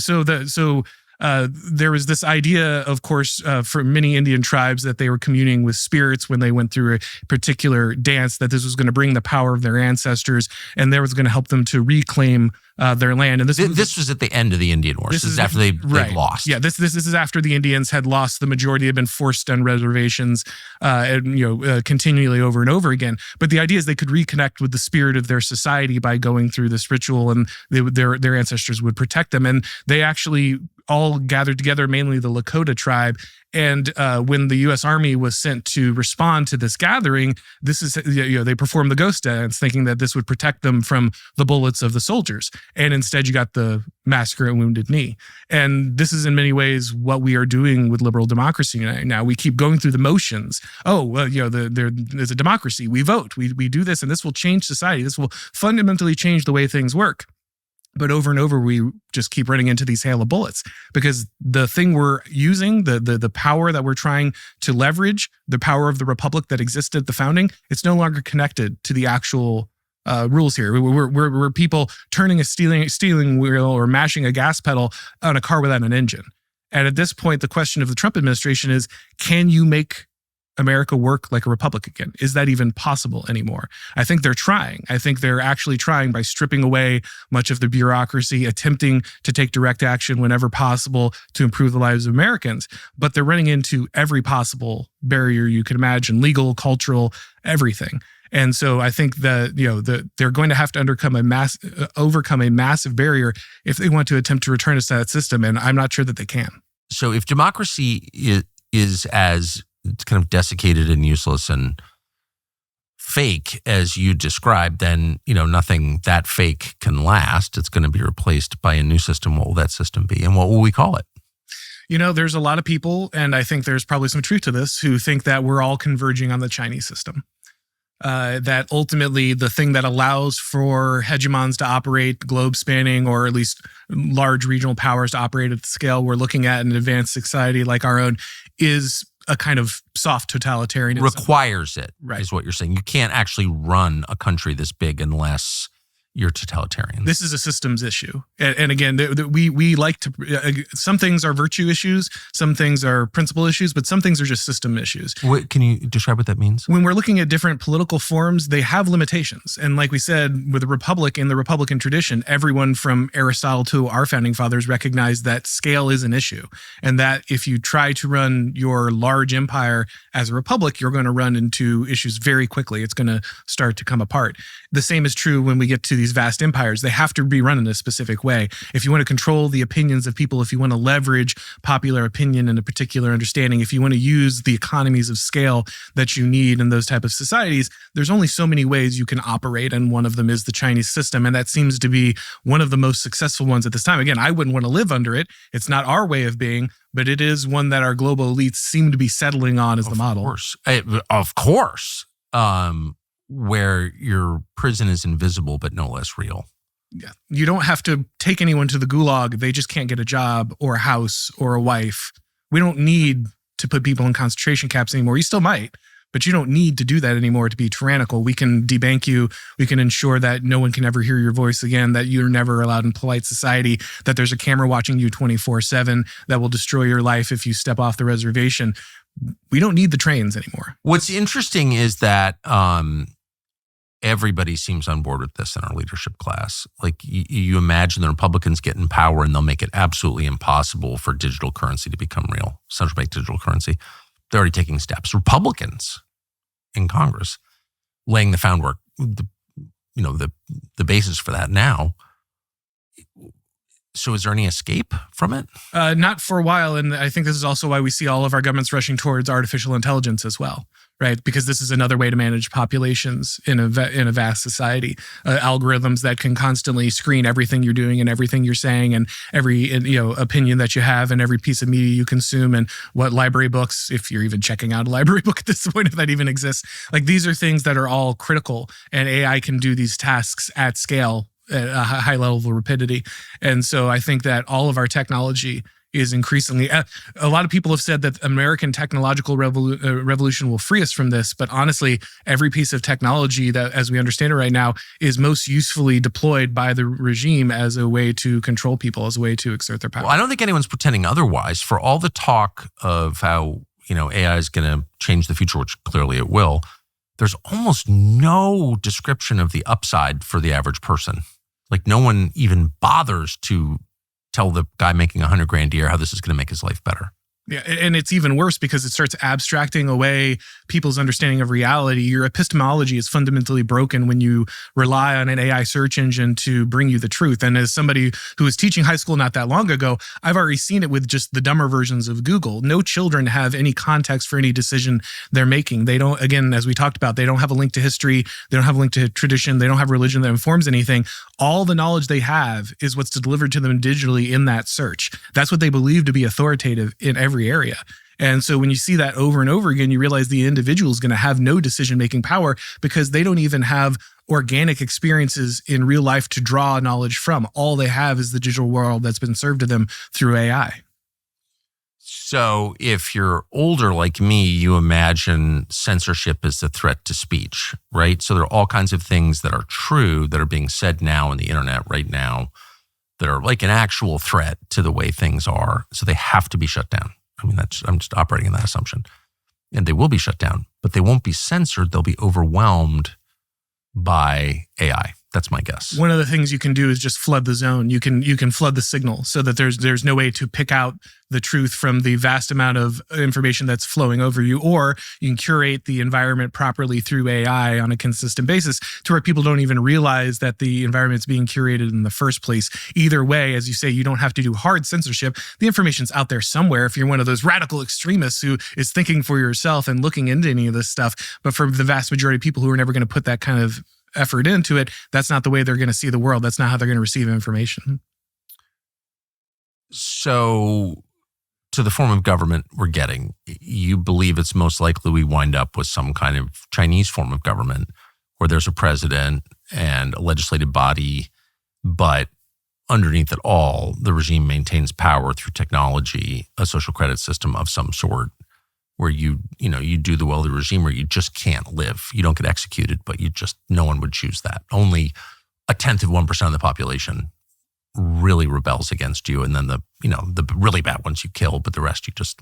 There was this idea, of course, for many Indian tribes, that they were communing with spirits when they went through a particular dance, that this was going to bring the power of their ancestors, and that was going to help them to reclaim their land. And this was at the end of the Indian Wars. This is after they lost. Yeah, this is after the Indians had lost the majority, had been forced on reservations, continually over and over again. But the idea is they could reconnect with the spirit of their society by going through this ritual, and their ancestors would protect them. And they actually all gathered together, mainly the Lakota tribe. And when the U.S. Army was sent to respond to this gathering, they performed the ghost dance, thinking that this would protect them from the bullets of the soldiers. And instead, you got the massacre at Wounded Knee. And this is in many ways what we are doing with liberal democracy now. We keep going through the motions. There's a democracy. We vote. We do this, and this will change society. This will fundamentally change the way things work. But over and over, we just keep running into these hail of bullets, because the thing we're using, the power that we're trying to leverage, the power of the republic that existed at the founding, it's no longer connected to the actual rules here. We're people turning a steering wheel or mashing a gas pedal on a car without an engine. And at this point, the question of the Trump administration is, can you make America work like a republic again? Is that even possible anymore? I think they're trying. I think they're actually trying by stripping away much of the bureaucracy, attempting to take direct action whenever possible to improve the lives of Americans. But they're running into every possible barrier you can imagine, legal, cultural, everything. And so I think that they're going to have to overcome a massive barrier if they want to attempt to return us to that system. And I'm not sure that they can. So if democracy is as kind of desiccated and useless and fake as you described, then nothing that fake can last. It's going to be replaced by a new system. What will that system be, and what will we call it? There's a lot of people, and I think there's probably some truth to this, who think that we're all converging on the Chinese system. That ultimately the thing that allows for hegemons to operate globe spanning, or at least large regional powers to operate at the scale we're looking at in an advanced society like our own, is a kind of soft totalitarianism. Requires it, right, is what you're saying. You can't actually run a country this big unless you're totalitarian. This is a systems issue. And again, we like to, some things are virtue issues, some things are principle issues, but some things are just system issues. Can you describe what that means? When we're looking at different political forms, they have limitations. And like we said, with the Republic, in the Republican tradition, everyone from Aristotle to our founding fathers recognized that scale is an issue. And that if you try to run your large empire as a republic, you're going to run into issues very quickly. It's going to start to come apart. The same is true when we get to these vast empires. They have to be run in a specific way. If you want to control the opinions of people, if you want to leverage popular opinion and a particular understanding, if you want to use the economies of scale that you need in those type of societies, there's only so many ways you can operate, and one of them is the Chinese system, and that seems to be one of the most successful ones at this time. Again, I wouldn't want to live under it. It's not our way of being, but it is one that our global elites seem to be settling on as the model. Of course. Where your prison is invisible but no less real. Yeah. You don't have to take anyone to the gulag. They just can't get a job or a house or a wife. We don't need to put people in concentration camps anymore. You still might, but you don't need to do that anymore to be tyrannical. We can debank you. We can ensure that no one can ever hear your voice again, that you're never allowed in polite society, that there's a camera watching you 24/7 that will destroy your life if you step off the reservation. We don't need the trains anymore. What's interesting is that everybody seems on board with this in our leadership class. Like you imagine the Republicans get in power and they'll make it absolutely impossible for digital currency to become real, central bank digital currency. They're already taking steps. Republicans in Congress laying the groundwork, the basis for that now. So is there any escape from it? Not for a while. And I think this is also why we see all of our governments rushing towards artificial intelligence as well, right? Because this is another way to manage populations in a vast society. Algorithms that can constantly screen everything you're doing and everything you're saying and every opinion that you have and every piece of media you consume and what library books, if you're even checking out a library book at this point, if that even exists. Like these are things that are all critical, and AI can do these tasks at scale at a high level of rapidity. And so I think that all of our technology is increasingly, a lot of people have said that American technological revolution will free us from this. But honestly, every piece of technology that, as we understand it right now, is most usefully deployed by the regime as a way to control people, as a way to exert their power. Well, I don't think anyone's pretending otherwise. For all the talk of how, AI is going to change the future, which clearly it will, there's almost no description of the upside for the average person. Like no one even bothers to tell the guy making $100,000 a year how this is going to make his life better. Yeah, and it's even worse because it starts abstracting away people's understanding of reality. Your epistemology is fundamentally broken when you rely on an AI search engine to bring you the truth. And as somebody who was teaching high school not that long ago, I've already seen it with just the dumber versions of Google. No children have any context for any decision they're making. They don't, again, as we talked about, they don't have a link to history. They don't have a link to tradition. They don't have religion that informs anything. All the knowledge they have is what's delivered to them digitally in that search. That's what they believe to be authoritative in every area. And so when you see that over and over again, you realize the individual is going to have no decision-making power because they don't even have organic experiences in real life to draw knowledge from. All they have is the digital world that's been served to them through AI. So if you're older like me, you imagine censorship as the threat to speech, right? So there are all kinds of things that are true that are being said now on the internet right now that are like an actual threat to the way things are. So they have to be shut down. I mean, I'm just operating in that assumption. And they will be shut down, but they won't be censored. They'll be overwhelmed by AI. That's my guess. One of the things you can do is just flood the zone. You can flood the signal so that there's no way to pick out the truth from the vast amount of information that's flowing over you, or you can curate the environment properly through AI on a consistent basis to where people don't even realize that the environment's being curated in the first place. Either way, as you say, you don't have to do hard censorship. The information's out there somewhere if you're one of those radical extremists who is thinking for yourself and looking into any of this stuff. But for the vast majority of people who are never going to put that kind of effort into it, that's not the way they're going to see the world. That's not how they're going to receive information. So to the form of government we're getting, you believe it's most likely we wind up with some kind of Chinese form of government where there's a president and a legislative body, but underneath it all, the regime maintains power through technology, a social credit system of some sort, where you do the will of the regime, where you just can't live. You don't get executed, but no one would choose that. Only 0.1% of the population really rebels against you, and then the really bad ones you kill, but the rest you just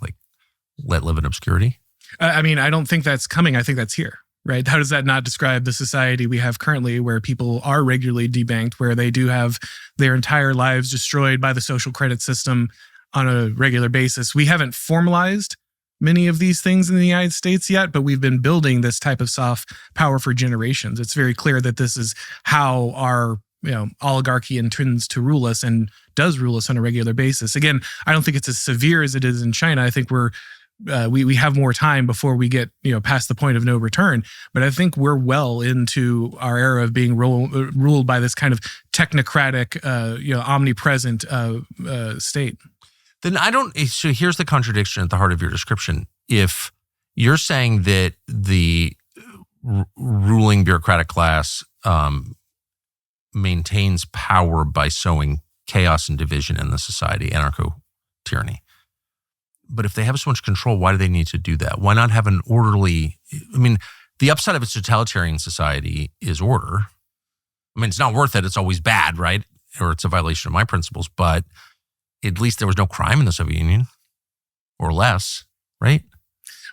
let live in obscurity. I mean, I don't think that's coming. I think that's here, right? How does that not describe the society we have currently, where people are regularly debanked, where they do have their entire lives destroyed by the social credit system on a regular basis? We haven't formalized many of these things in the United States yet, but we've been building this type of soft power for generations. It's very clear that this is how our oligarchy intends to rule us and does rule us on a regular basis. Again, I don't think it's as severe as it is in China. I think we have more time before we get past the point of no return. But I think we're well into our era of being ruled by this kind of technocratic, omnipresent state. Then so here's the contradiction at the heart of your description. If you're saying that the ruling bureaucratic class maintains power by sowing chaos and division in the society, anarcho-tyranny, but if they have so much control, why do they need to do that? Why not have an orderly, the upside of a totalitarian society is order. It's not worth it. It's always bad, right? Or it's a violation of my principles, but at least there was no crime in the Soviet Union, or less, right?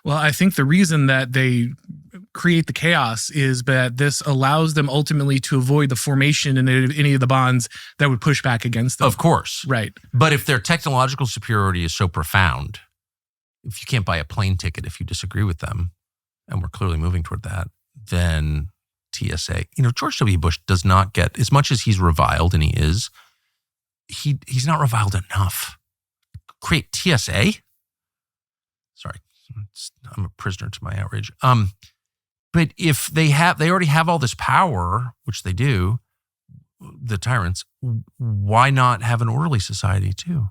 Well, I think the reason that they create the chaos is that this allows them ultimately to avoid the formation in any of the bonds that would push back against them. Of course. Right. But if their technological superiority is so profound, if you can't buy a plane ticket if you disagree with them, and we're clearly moving toward that, then TSA. George W. Bush does not get, as much as he's reviled, and he is, he's not reviled enough. Create TSA? Sorry, I'm a prisoner to my outrage. But if they already have all this power, which they do, the tyrants, why not have an orderly society too?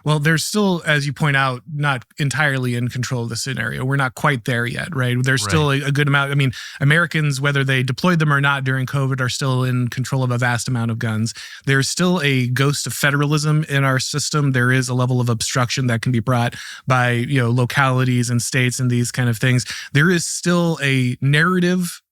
Well, they're still, as you point out, not entirely in control of the scenario. We're not quite there yet, right? There's still a good amount. I mean, Americans, whether they deployed them or not during COVID, are still in control of a vast amount of guns. There's still a ghost of federalism in our system. There is a level of obstruction that can be brought by, localities and states and these kind of things. There is still a narrative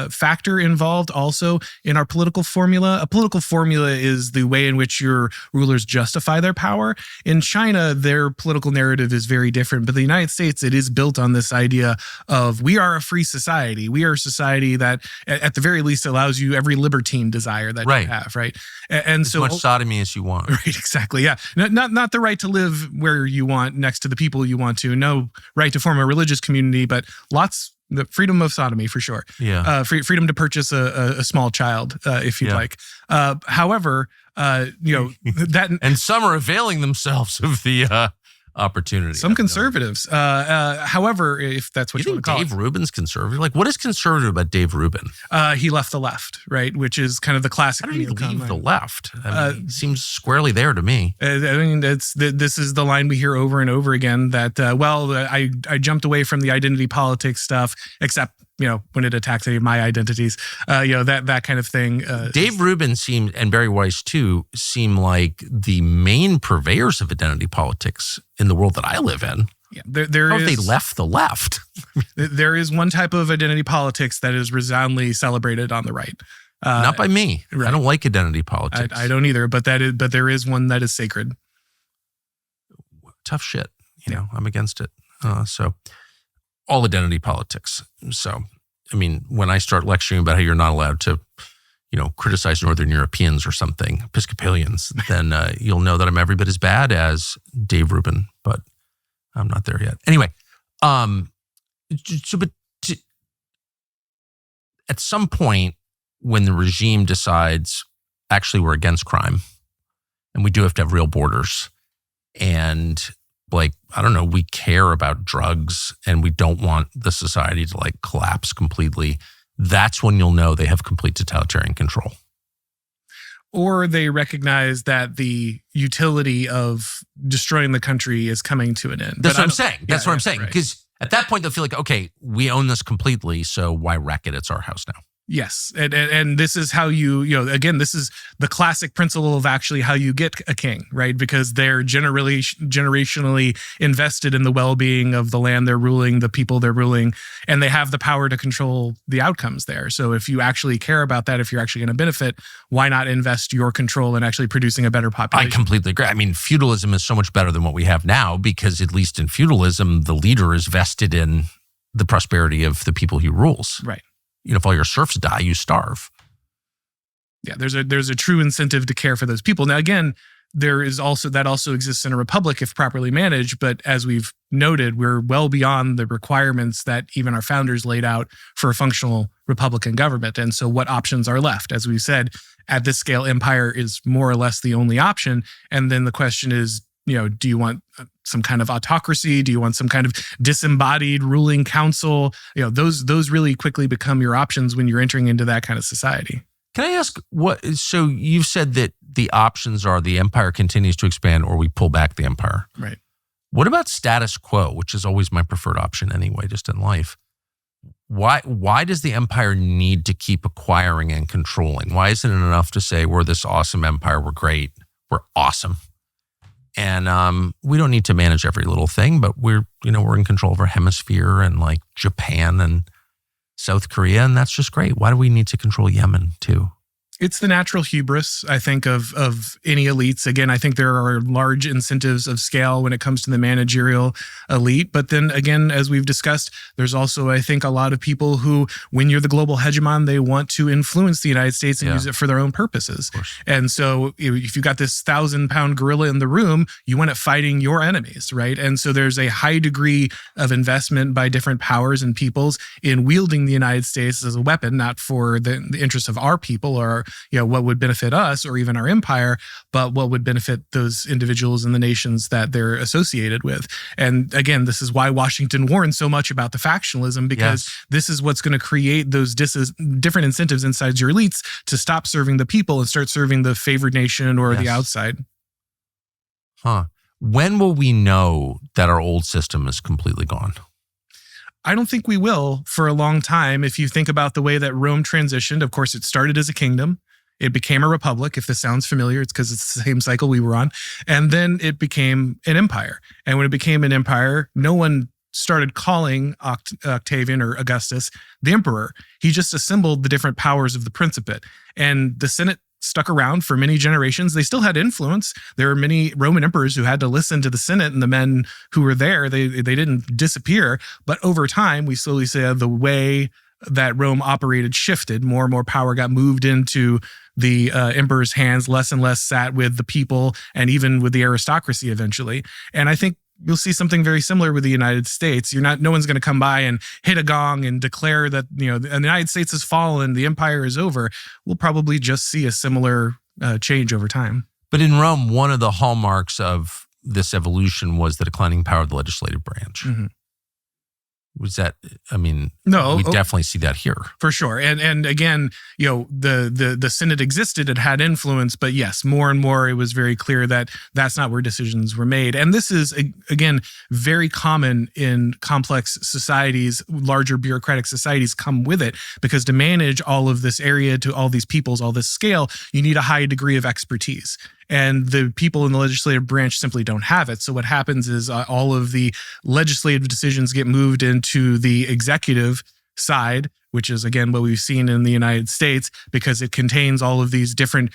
factor involved also in our political formula. A political formula is the way in which your rulers justify their power. In China, their political narrative is very different. But the United States, it is built on this idea of we are a free society. We are a society that, at the very least, allows you every libertine desire that you have, right? And as much sodomy as you want. Right, exactly, yeah. Not the right to live where you want, next to the people you want to. No right to form a religious community, but the freedom of sodomy for sure. Yeah. Freedom to purchase a small child if you'd like. However, that and some are availing themselves of the opportunity. Some conservatives. However, if that's what you want to call Dave Rubin's conservative? Like, what is conservative about Dave Rubin? He left the left, right? Which is kind of the classic. How did he leave the left? He seems squarely there to me. This is the line we hear over and over again that, I jumped away from the identity politics stuff, except, when it attacks any of my identities, that kind of thing. Dave Rubin seemed, and Barry Weiss too, seem like the main purveyors of identity politics in the world that I live in. Yeah, How have they left the left? There is one type of identity politics that is resoundingly celebrated on the right. Not by me. Right. I don't like identity politics. I don't either, but there is one that is sacred. Tough shit. I'm against it. So all identity politics. So, when I start lecturing about how you're not allowed to, criticize Northern Europeans or something, Episcopalians, then you'll know that I'm every bit as bad as Dave Rubin, but I'm not there yet. Anyway, at some point when the regime decides, actually, we're against crime and we do have to have real borders, and we care about drugs and we don't want the society to collapse completely, that's when you'll know they have complete totalitarian control. Or they recognize that the utility of destroying the country is coming to an end. That's what I'm saying. That's what I'm saying. Because at that point, they'll feel like, okay, we own this completely, so why wreck it? It's our house now. Yes. And this is how again, this is the classic principle of actually how you get a king, right? Because they're generationally invested in the well-being of the land they're ruling, the people they're ruling, and they have the power to control the outcomes there. So if you actually care about that, if you're actually going to benefit, why not invest your control in actually producing a better population? I completely agree. Feudalism is so much better than what we have now, because at least in feudalism, the leader is vested in the prosperity of the people he rules. Right. If all your serfs die, you starve. Yeah, there's a true incentive to care for those people. Now, again, that also exists in a republic if properly managed. But as we've noted, we're well beyond the requirements that even our founders laid out for a functional Republican government. And so what options are left? As we said, at this scale, empire is more or less the only option. And then the question is, do you want some kind of autocracy? Do you want some kind of disembodied ruling council? Those really quickly become your options when you're entering into that kind of society. Can I ask so you've said that the options are the empire continues to expand or we pull back the empire. Right. What about status quo, which is always my preferred option anyway, just in life? Why does the empire need to keep acquiring and controlling? Why isn't it enough to say we're this awesome empire, we're great, we're awesome? And we don't need to manage every little thing, but we're in control of our hemisphere and Japan and South Korea, and that's just great. Why do we need to control Yemen too? It's the natural hubris, I think, of any elites. Again, I think there are large incentives of scale when it comes to the managerial elite. But then again, as we've discussed, there's also, I think, a lot of people who, when you're the global hegemon, they want to influence the United States and use it for their own purposes. And so if you've got this 1,000-pound gorilla in the room, you want it fighting your enemies, right? And so there's a high degree of investment by different powers and peoples in wielding the United States as a weapon, not for the interests of our people or what would benefit us or even our empire, but what would benefit those individuals and the nations that they're associated with. And again, this is why Washington warns so much about the factionalism, because this is what's going to create those different incentives inside your elites to stop serving the people and start serving the favored nation or the outside. When will we know that our old system is completely gone? I don't think we will for a long time. If you think about the way that Rome transitioned, of course, it started as a kingdom. It became a republic. If this sounds familiar, it's because it's the same cycle we were on. And then it became an empire. And when it became an empire, no one started calling Octavian or Augustus the emperor. He just assembled the different powers of the Principate. And the Senate stuck around for many generations. They still had influence. There were many Roman emperors who had to listen to the Senate and the men who were there. They didn't disappear. But over time, we slowly saw the way that Rome operated shifted. More and more power got moved into the emperor's hands, less and less sat with the people and even with the aristocracy eventually. And I think you'll see something very similar with the United States. No one's going to come by and hit a gong and declare that, the United States has fallen, the empire is over. We'll probably just see a similar change over time. But in Rome, one of the hallmarks of this evolution was the declining power of the legislative branch. Mm-hmm. Was that, no, we definitely see that here. For sure. And again, the Senate existed, it had influence, but yes, more and more it was very clear that that's not where decisions were made. And this is, again, very common in complex societies. Larger bureaucratic societies come with it, because to manage all of this area, to all these peoples, all this scale, you need a high degree of expertise. And the people in the legislative branch simply don't have it. So what happens is all of the legislative decisions get moved into the executive side, which is, again, what we've seen in the United States, because it contains all of these different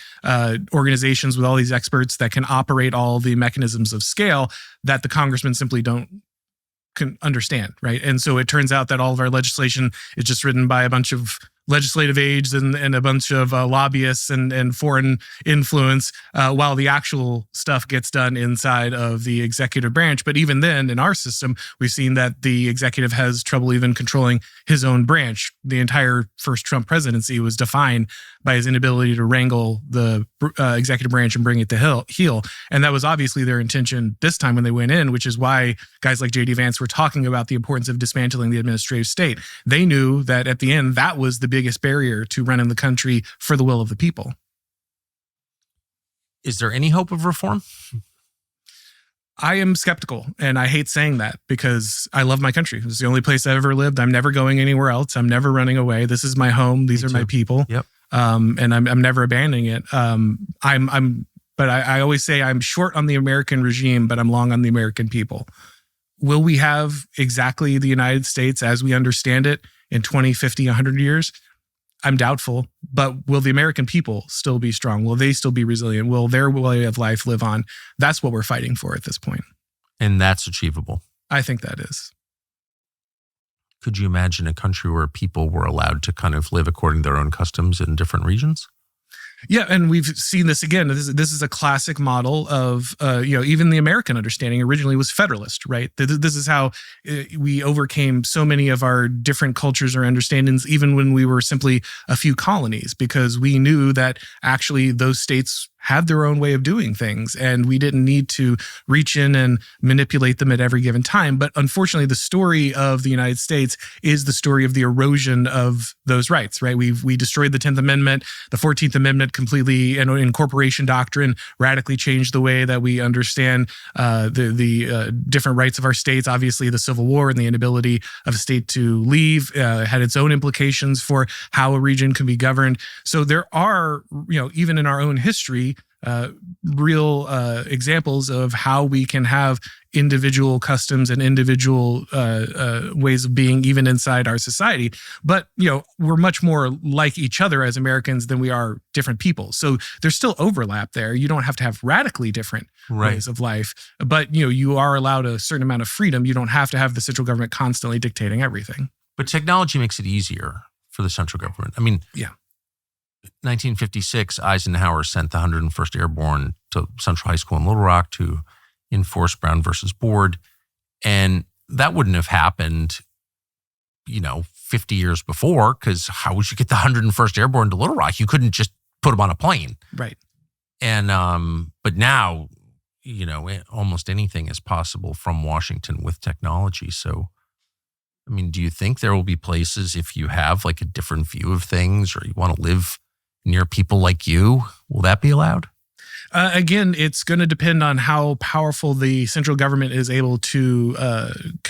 organizations with all these experts that can operate all the mechanisms of scale that the congressmen simply can understand, right? And so it turns out that all of our legislation is just written by a bunch of legislative aides and a bunch of lobbyists and foreign influence, while the actual stuff gets done inside of the executive branch. But even then, in our system, we've seen that the executive has trouble even controlling his own branch. The entire first Trump presidency was defined by his inability to wrangle the executive branch and bring it to heel. And that was obviously their intention this time when they went in, which is why guys like J.D. Vance were talking about the importance of dismantling the administrative state. They knew that at the end, that was the biggest barrier to running the country for the will of the people. Is there any hope of reform? I am skeptical, and I hate saying that because I love my country. It's the only place I've ever lived. I'm never going anywhere else. I'm never running away. This is my home. These are my people. Yep. And I'm never abandoning it. But I always say I'm short on the American regime, but I'm long on the American people. Will we have exactly the United States as we understand it in 20, 50, 100 years? I'm doubtful, but will the American people still be strong? Will they still be resilient? Will their way of life live on? That's what we're fighting for at this point. And that's achievable. I think that is. Could you imagine a country where people were allowed to kind of live according to their own customs in different regions? Yeah, and we've seen this again. This is a classic model of, even the American understanding originally was federalist, right? This is how we overcame so many of our different cultures or understandings, even when we were simply a few colonies, because we knew that actually those states had their own way of doing things, and we didn't need to reach in and manipulate them at every given time. But unfortunately, the story of the United States is the story of the erosion of those rights, right? We destroyed the 10th Amendment, the 14th Amendment completely, and incorporation doctrine radically changed the way that we understand the different rights of our states. Obviously, the Civil War and the inability of a state to leave had its own implications for how a region can be governed. So there are, even in our own history, real examples of how we can have individual customs and individual ways of being even inside our society. But, we're much more like each other as Americans than we are different people. So there's still overlap there. You don't have to have radically different ways of life, but, you are allowed a certain amount of freedom. You don't have to have the central government constantly dictating everything. But technology makes it easier for the central government. I mean, 1956, Eisenhower sent the 101st Airborne to Central High School in Little Rock to enforce Brown versus Board. And that wouldn't have happened, 50 years before, because how would you get the 101st Airborne to Little Rock? You couldn't just put them on a plane. Right. And, but now, almost anything is possible from Washington with technology. So, I mean, do you think there will be places, if you have like a different view of things, or you want to live near people like you, will that be allowed? Again, it's going to depend on how powerful the central government is able to,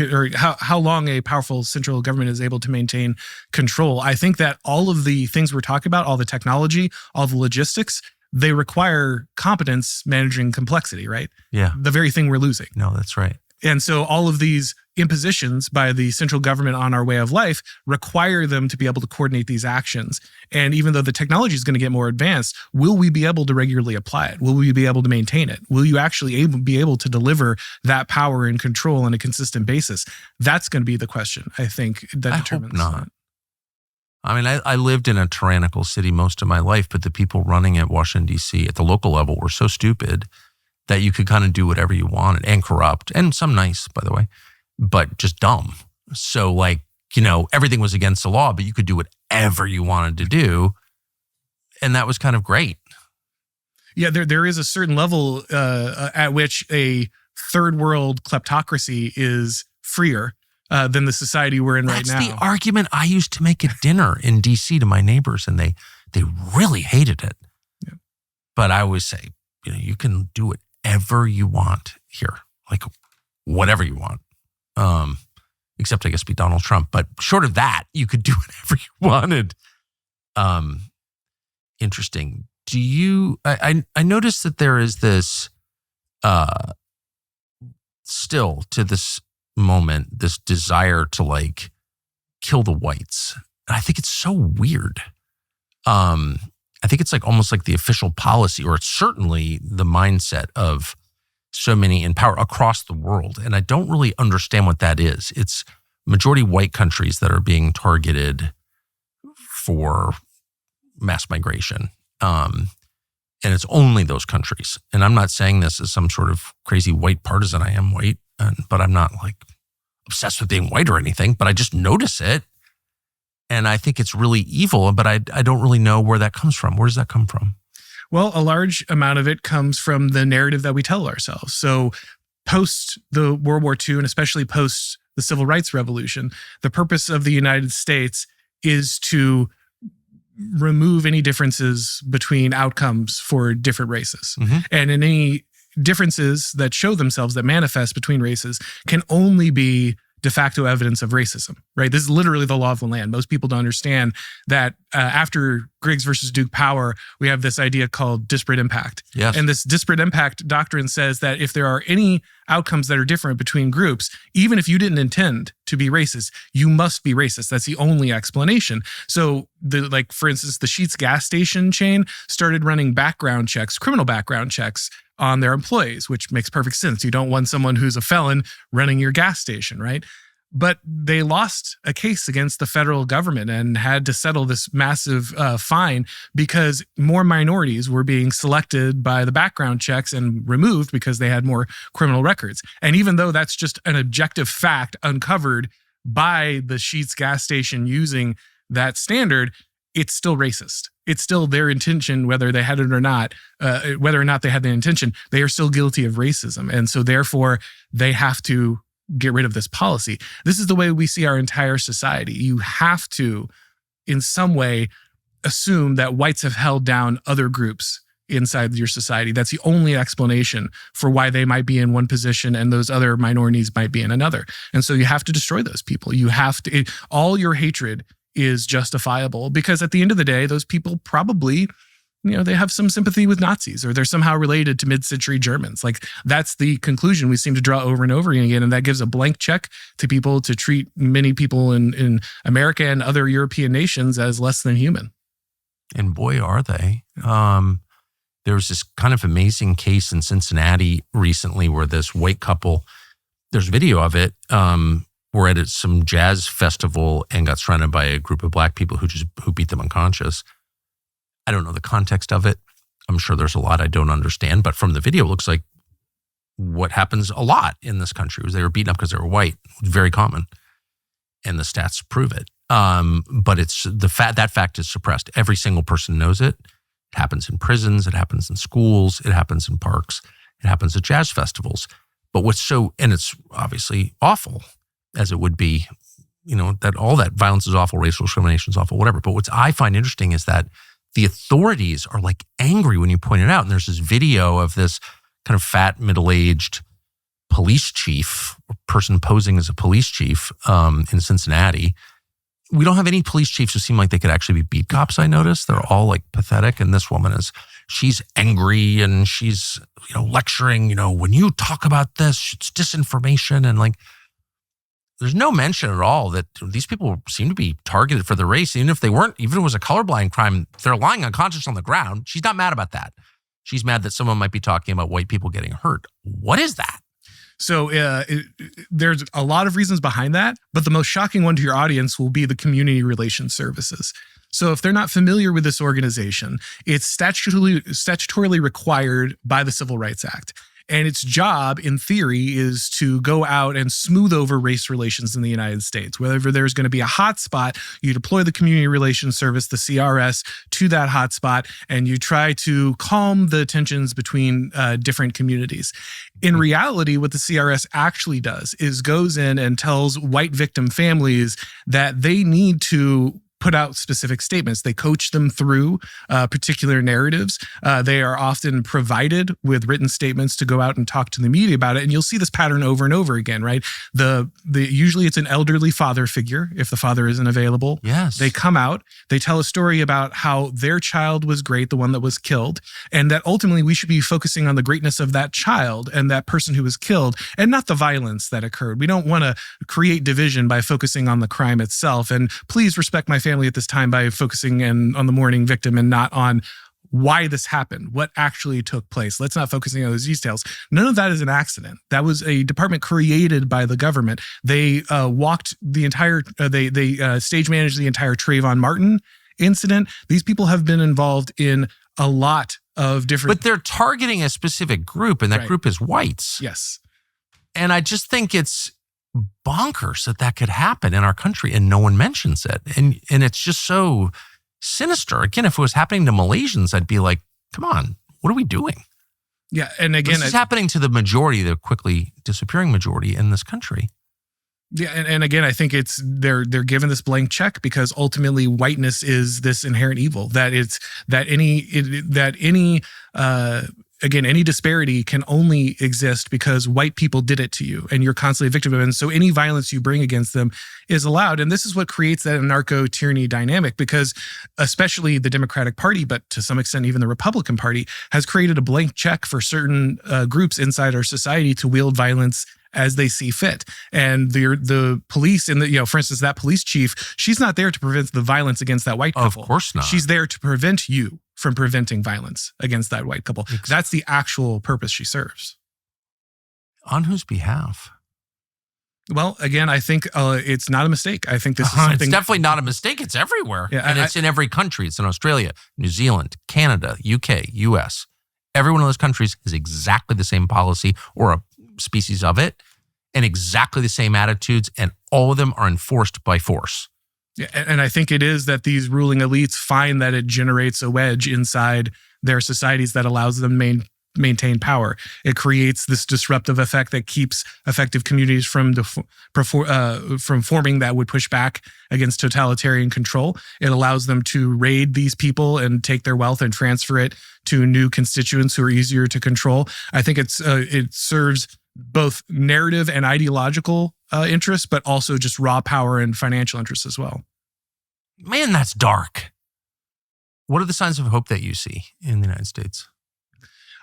or how long a powerful central government is able to maintain control. I think that all of the things we're talking about, all the technology, all the logistics, they require competence managing complexity, right? Yeah. The very thing we're losing. No, that's right. And so all of these impositions by the central government on our way of life require them to be able to coordinate these actions. And even though the technology is going to get more advanced, will we be able to regularly apply it? Will we be able to maintain it? Will you actually be able to deliver that power and control on a consistent basis? That's going to be the question, I think, that determines. I hope not. I mean, I lived in a tyrannical city most of my life, but the people running at Washington, D.C. at the local level were so stupid that you could kind of do whatever you wanted, and corrupt, and some nice, by the way, but just dumb. So everything was against the law, but you could do whatever you wanted to do. And that was kind of great. Yeah, there is a certain level at which a third world kleptocracy is freer than the society we're in right now. That's the argument I used to make at dinner in DC to my neighbors, and they really hated it. Yeah. But I always say, you can do whatever you want here, like whatever you want. Except I guess be Donald Trump. But short of that, you could do whatever you wanted. Interesting. Do you, I noticed that there is this, still to this moment, this desire to kill the whites. And I think it's so weird. I think it's almost like the official policy, or it's certainly the mindset of so many in power across the world. And I don't really understand what that is. It's majority white countries that are being targeted for mass migration. And it's only those countries. And I'm not saying this as some sort of crazy white partisan. I am white, but I'm not obsessed with being white or anything, but I just notice it. And I think it's really evil, but I don't really know where that comes from. Where does that come from? Well, a large amount of it comes from the narrative that we tell ourselves. So post the World War II, and especially post the Civil Rights Revolution, the purpose of the United States is to remove any differences between outcomes for different races. Mm-hmm. And in any differences that show themselves, that manifest between races, can only be de facto evidence of racism, right? This is literally the law of the land. Most people don't understand that after Griggs versus Duke Power, we have this idea called disparate impact. Yes. And this disparate impact doctrine says that if there are any outcomes that are different between groups, even if you didn't intend to be racist, you must be racist. That's the only explanation. So for instance, the Sheetz gas station chain started running background checks, criminal background checks on their employees, which makes perfect sense. You don't want someone who's a felon running your gas station, right? But they lost a case against the federal government and had to settle this massive fine because more minorities were being selected by the background checks and removed because they had more criminal records. And even though that's just an objective fact uncovered by the Sheetz gas station using that standard, it's still racist. It's still their intention, whether they had it or not, whether or not they had the intention, they are still guilty of racism. And so therefore, they have to get rid of this policy. This is the way we see our entire society. You have to, in some way, assume that whites have held down other groups inside your society. That's the only explanation for why they might be in one position and those other minorities might be in another. And so you have to destroy those people. You have to, all your hatred is justifiable because at the end of the day, those people probably they have some sympathy with Nazis, or they're somehow related to mid-century Germans. Like, that's the conclusion we seem to draw over and over again. And that gives a blank check to people to treat many people in America and other European nations as less than human. And boy, are they. There was this kind of amazing case in Cincinnati recently where this white couple, there's video of it, were at some jazz festival and got surrounded by a group of black people who beat them unconscious. I don't know the context of it. I'm sure there's a lot I don't understand, but from the video, it looks like what happens a lot in this country was they were beaten up because they were white. It's very common, and the stats prove it. But it's that fact is suppressed. Every single person knows it. It happens in prisons. It happens in schools. It happens in parks. It happens at jazz festivals. But and it's obviously awful, as it would be, that all that violence is awful, racial discrimination is awful, whatever. But what I find interesting is that the authorities are like angry when you point it out. And there's this video of this kind of fat, middle-aged police chief, or person posing as a police chief in Cincinnati. We don't have any police chiefs who seem like they could actually be beat cops, I noticed. They're all like pathetic. And this woman she's angry and she's, lecturing, when you talk about this, it's disinformation. And like, there's no mention at all that these people seem to be targeted for their race. Even if they weren't, even if it was a colorblind crime, they're lying unconscious on the ground. She's not mad about that. She's mad that someone might be talking about white people getting hurt. What is that? So there's a lot of reasons behind that, but the most shocking one to your audience will be the community relations services. So if they're not familiar with this organization, it's statutorily required by the Civil Rights Act. And its job, in theory, is to go out and smooth over race relations in the United States. Wherever there's going to be a hot spot, you deploy the Community Relations Service, the CRS, to that hot spot, and you try to calm the tensions between different communities. In reality, what the CRS actually does is goes in and tells white victim families that they need to put out specific statements. They coach them through particular narratives. They are often provided with written statements to go out and talk to the media about it. And you'll see this pattern over and over again, right? Usually it's an elderly father figure if the father isn't available. Yes. They come out, they tell a story about how their child was great, the one that was killed, and that ultimately we should be focusing on the greatness of that child and that person who was killed and not the violence that occurred. We don't want to create division by focusing on the crime itself. And please respect my family at this time by focusing on the mourning victim and not on why this happened, what actually took place. Let's not focusing on those details. None of that is an accident. That was a department created by the government. They they stage managed the entire Trayvon Martin incident. These people have been involved in a lot of different... But they're targeting a specific group, and that group is whites. Yes. And I just think it's bonkers that could happen in our country and no one mentions it. And it's just so sinister. Again, if it was happening to Malaysians, I'd be like, come on, what are we doing? Yeah. And again, this is happening to the majority, the quickly disappearing majority in this country. Yeah. And again, I think they're given this blank check because ultimately whiteness is this inherent evil any disparity can only exist because white people did it to you and you're constantly a victim of it. And so any violence you bring against them is allowed. And this is what creates that anarcho-tyranny dynamic, because especially the Democratic Party, but to some extent even the Republican Party, has created a blank check for certain groups inside our society to wield violence as they see fit. And the police for instance, that police chief, she's not there to prevent the violence against that white couple. Of course not. She's there to prevent you from preventing violence against that white couple. Exactly. That's the actual purpose she serves. On whose behalf? Well, again, I think it's not a mistake. I think this is something... It's definitely not a mistake. It's everywhere. Yeah, and it's in every country. It's in Australia, New Zealand, Canada, UK, US. Every one of those countries has exactly the same policy or a species of it and exactly the same attitudes, and all of them are enforced by force. Yeah, and I think it is that these ruling elites find that it generates a wedge inside their societies that allows them maintain power. It creates this disruptive effect that keeps effective communities from forming that would push back against totalitarian control. It allows them to raid these people and take their wealth and transfer it to new constituents who are easier to control. I think it serves both narrative and ideological interests, but also just raw power and financial interests as well. Man, that's dark. What are the signs of hope that you see in the United States?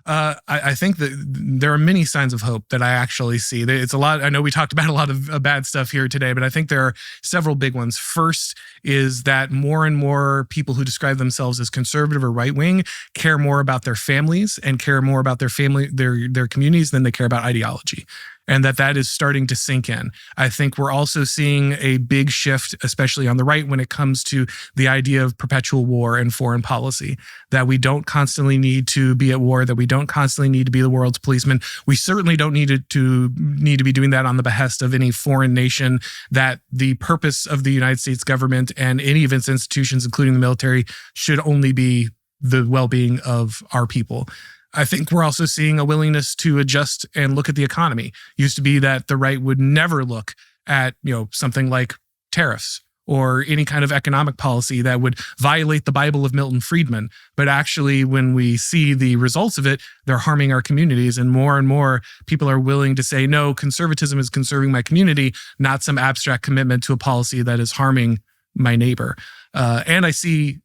I think that there are many signs of hope that I actually see. It's a lot. I know we talked about a lot of bad stuff here today, but I think there are several big ones. First is that more and more people who describe themselves as conservative or right wing care more about their families and care more about their communities than they care about ideology. And that is starting to sink in. I think we're also seeing a big shift, especially on the right, when it comes to the idea of perpetual war and foreign policy, that we don't constantly need to be at war, that we don't constantly need to be the world's policeman. We certainly don't need to be doing that on the behest of any foreign nation, that the purpose of the United States government and any of its institutions, including the military, should only be the well-being of our people. I think we're also seeing a willingness to adjust and look at the economy. Used to be that the right would never look at, something like tariffs or any kind of economic policy that would violate the Bible of Milton Friedman. But actually, when we see the results of it, they're harming our communities. And more people are willing to say, no, conservatism is conserving my community, not some abstract commitment to a policy that is harming my neighbor. And I see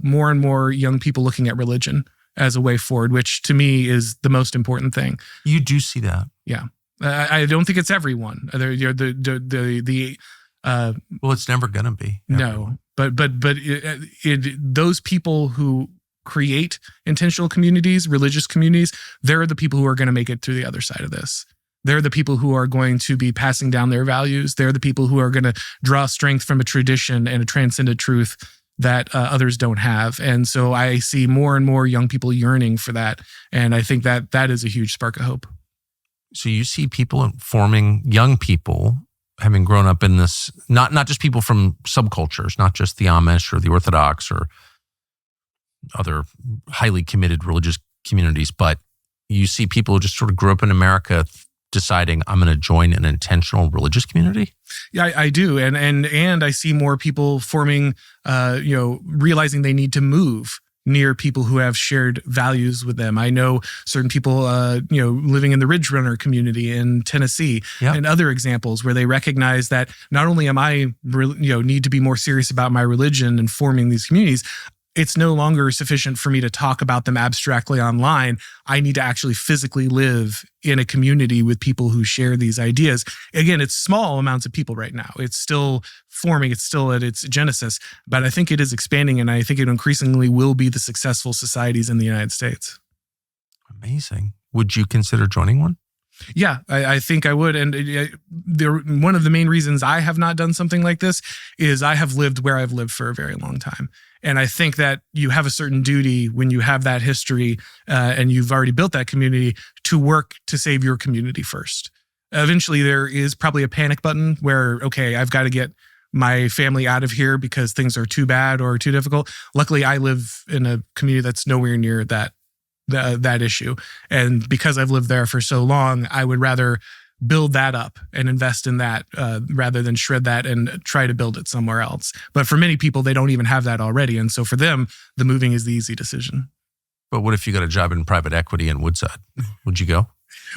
more and more young people looking at religion as a way forward, which to me is the most important thing. You do see that? Yeah. I don't think it's everyone. Well, it's never going to be. Everyone. No, but those people who create intentional communities, religious communities, they're the people who are going to make it through the other side of this. They're the people who are going to be passing down their values. They're the people who are going to draw strength from a tradition and a transcendent truth that others don't have. And so I see more and more young people yearning for that. And I think that is a huge spark of hope. So you see people forming, young people having grown up in this, not just people from subcultures, not just the Amish or the Orthodox or other highly committed religious communities, but you see people who just sort of grew up in America deciding I'm going to join an intentional religious community? Yeah, I do. And I see more people forming, realizing they need to move near people who have shared values with them. I know certain people, living in the Ridge Runner community in Tennessee, and other examples where they recognize that not only am I, need to be more serious about my religion and forming these communities, it's no longer sufficient for me to talk about them abstractly online. I need to actually physically live in a community with people who share these ideas. Again, it's small amounts of people right now. It's still forming. It's still at its genesis, but I think it is expanding, and I think it increasingly will be the successful societies in the United States. Amazing. Would you consider joining one? Yeah, I think I would. And one of the main reasons I have not done something like this is I have lived where I've lived for a very long time. And I think that you have a certain duty when you have that history and you've already built that community to work to save your community first. Eventually, there is probably a panic button where, okay, I've got to get my family out of here because things are too bad or too difficult. Luckily, I live in a community that's nowhere near that issue. And because I've lived there for so long, I would rather build that up and invest in that rather than shred that and try to build it somewhere else. But for many people, they don't even have that already. And so for them, the moving is the easy decision. But what if you got a job in private equity in Woodside? Would you go?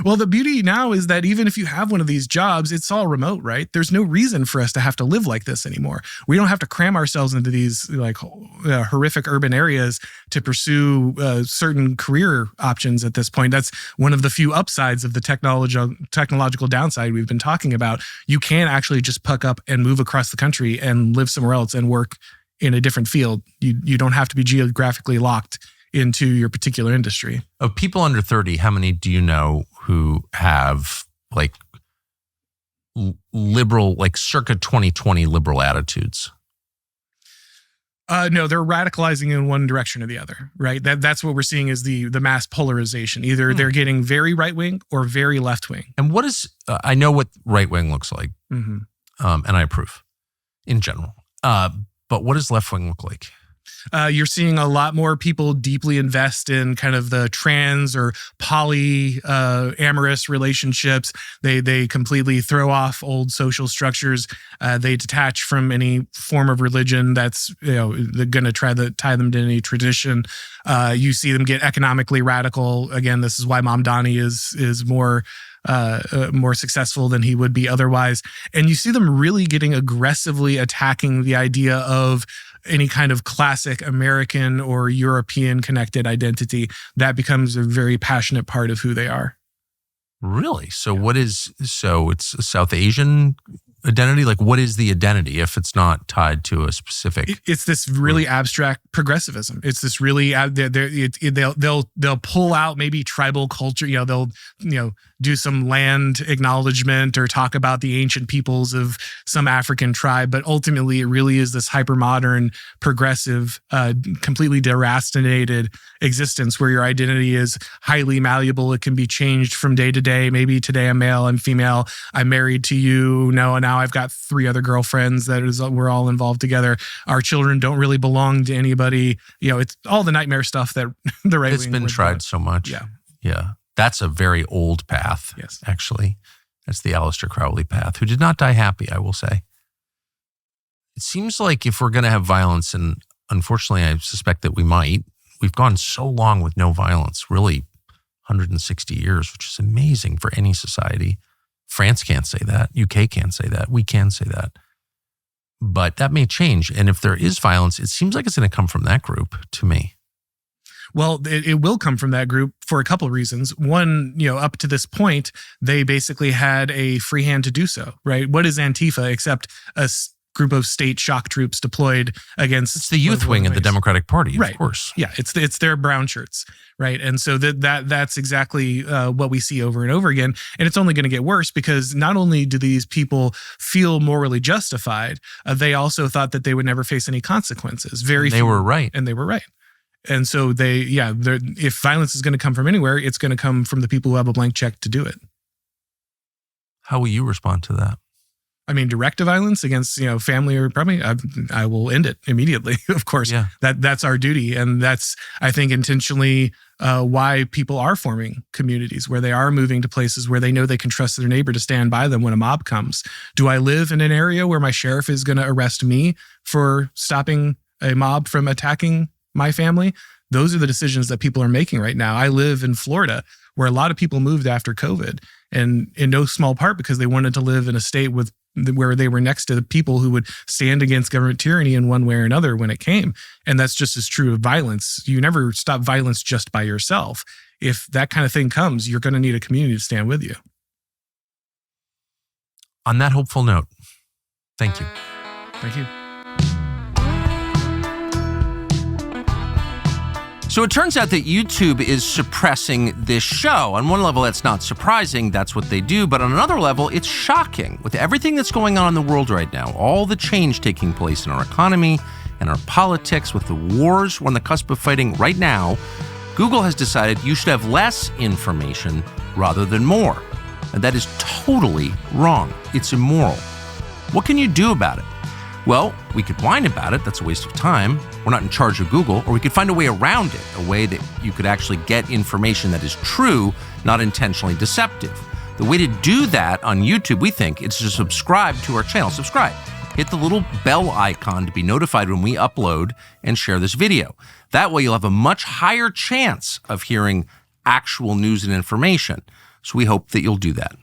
Well, the beauty now is that even if you have one of these jobs, it's all remote, right? There's no reason for us to have to live like this anymore. We don't have to cram ourselves into these horrific urban areas to pursue certain career options at this point. That's one of the few upsides of the technological downside we've been talking about. You can actually just puck up and move across the country and live somewhere else and work in a different field. You don't have to be geographically locked into your particular industry. Of people under 30, how many do you know who have liberal, circa 2020 liberal attitudes? No, they're radicalizing in one direction or the other, right? That's what we're seeing is the mass polarization. Either they're getting very right-wing or very left-wing. And what is, I know what right-wing looks like, and I approve in general. But what does left-wing look like? You're seeing a lot more people deeply invest in kind of the trans or polyamorous relationships. They completely throw off old social structures. They detach from any form of religion that's they're going to try to tie them to any tradition. You see them get economically radical. Again, this is why Mom Donnie is more more successful than he would be otherwise. And you see them really getting aggressively attacking the idea of any kind of classic American or European connected identity. That becomes a very passionate part of who they are. Really? So it's a South Asian identity? Like, what is the identity if it's not tied to a specific? It's this really abstract progressivism. It's this really they'll pull out maybe tribal culture. They'll do some land acknowledgement or talk about the ancient peoples of some African tribe, but ultimately it really is this hypermodern, progressive, completely deracinated existence where your identity is highly malleable. It can be changed from day to day. Maybe today I'm male, I'm female, I'm married to you. Now I've got 3 other girlfriends we're all involved together. Our children don't really belong to anybody. It's all the nightmare stuff that the right wing. It's been tried so much. Yeah. That's a very old path. Yes. Actually. That's the Aleister Crowley path, who did not die happy, I will say. It seems like if we're going to have violence, and unfortunately I suspect that we've gone so long with no violence, really 160 years, which is amazing for any society. France can't say that. UK can't say that. We can say that. But that may change. And if there is violence, it seems like it's going to come from that group to me. Well, it will come from that group for a couple of reasons. One, up to this point, they basically had a free hand to do so, right? What is Antifa except a group of state shock troops deployed against... It's the youth wing of the Democratic Party, right. Of course. Yeah, it's their brown shirts, right? And so that's exactly what we see over and over again. And it's only going to get worse because not only do these people feel morally justified, they also thought that they would never face any consequences. They were right. And they were right. And so if violence is going to come from anywhere, it's going to come from the people who have a blank check to do it. How will you respond to that? I mean, direct violence against, family or probably, I will end it immediately. Of course, yeah. That's our duty. And that's, I think, intentionally why people are forming communities where they are moving to places where they know they can trust their neighbor to stand by them when a mob comes. Do I live in an area where my sheriff is going to arrest me for stopping a mob from attacking my family? Those are the decisions that people are making right now. I live in Florida, where a lot of people moved after COVID, and in no small part because they wanted to live in a state where they were next to the people who would stand against government tyranny in one way or another when it came. And that's just as true of violence. You never stop violence just by yourself. If that kind of thing comes, you're going to need a community to stand with you. On that hopeful note, thank you. Thank you. So it turns out that YouTube is suppressing this show. On one level, that's not surprising. That's what they do. But on another level, it's shocking. With everything that's going on in the world right now, all the change taking place in our economy and our politics, with the wars we're on the cusp of fighting right now, Google has decided you should have less information rather than more. And that is totally wrong. It's immoral. What can you do about it? Well, we could whine about it. That's a waste of time. We're not in charge of Google. Or we could find a way around it, a way that you could actually get information that is true, not intentionally deceptive. The way to do that on YouTube, we think, is to subscribe to our channel. Subscribe. Hit the little bell icon to be notified when we upload and share this video. That way you'll have a much higher chance of hearing actual news and information. So we hope that you'll do that.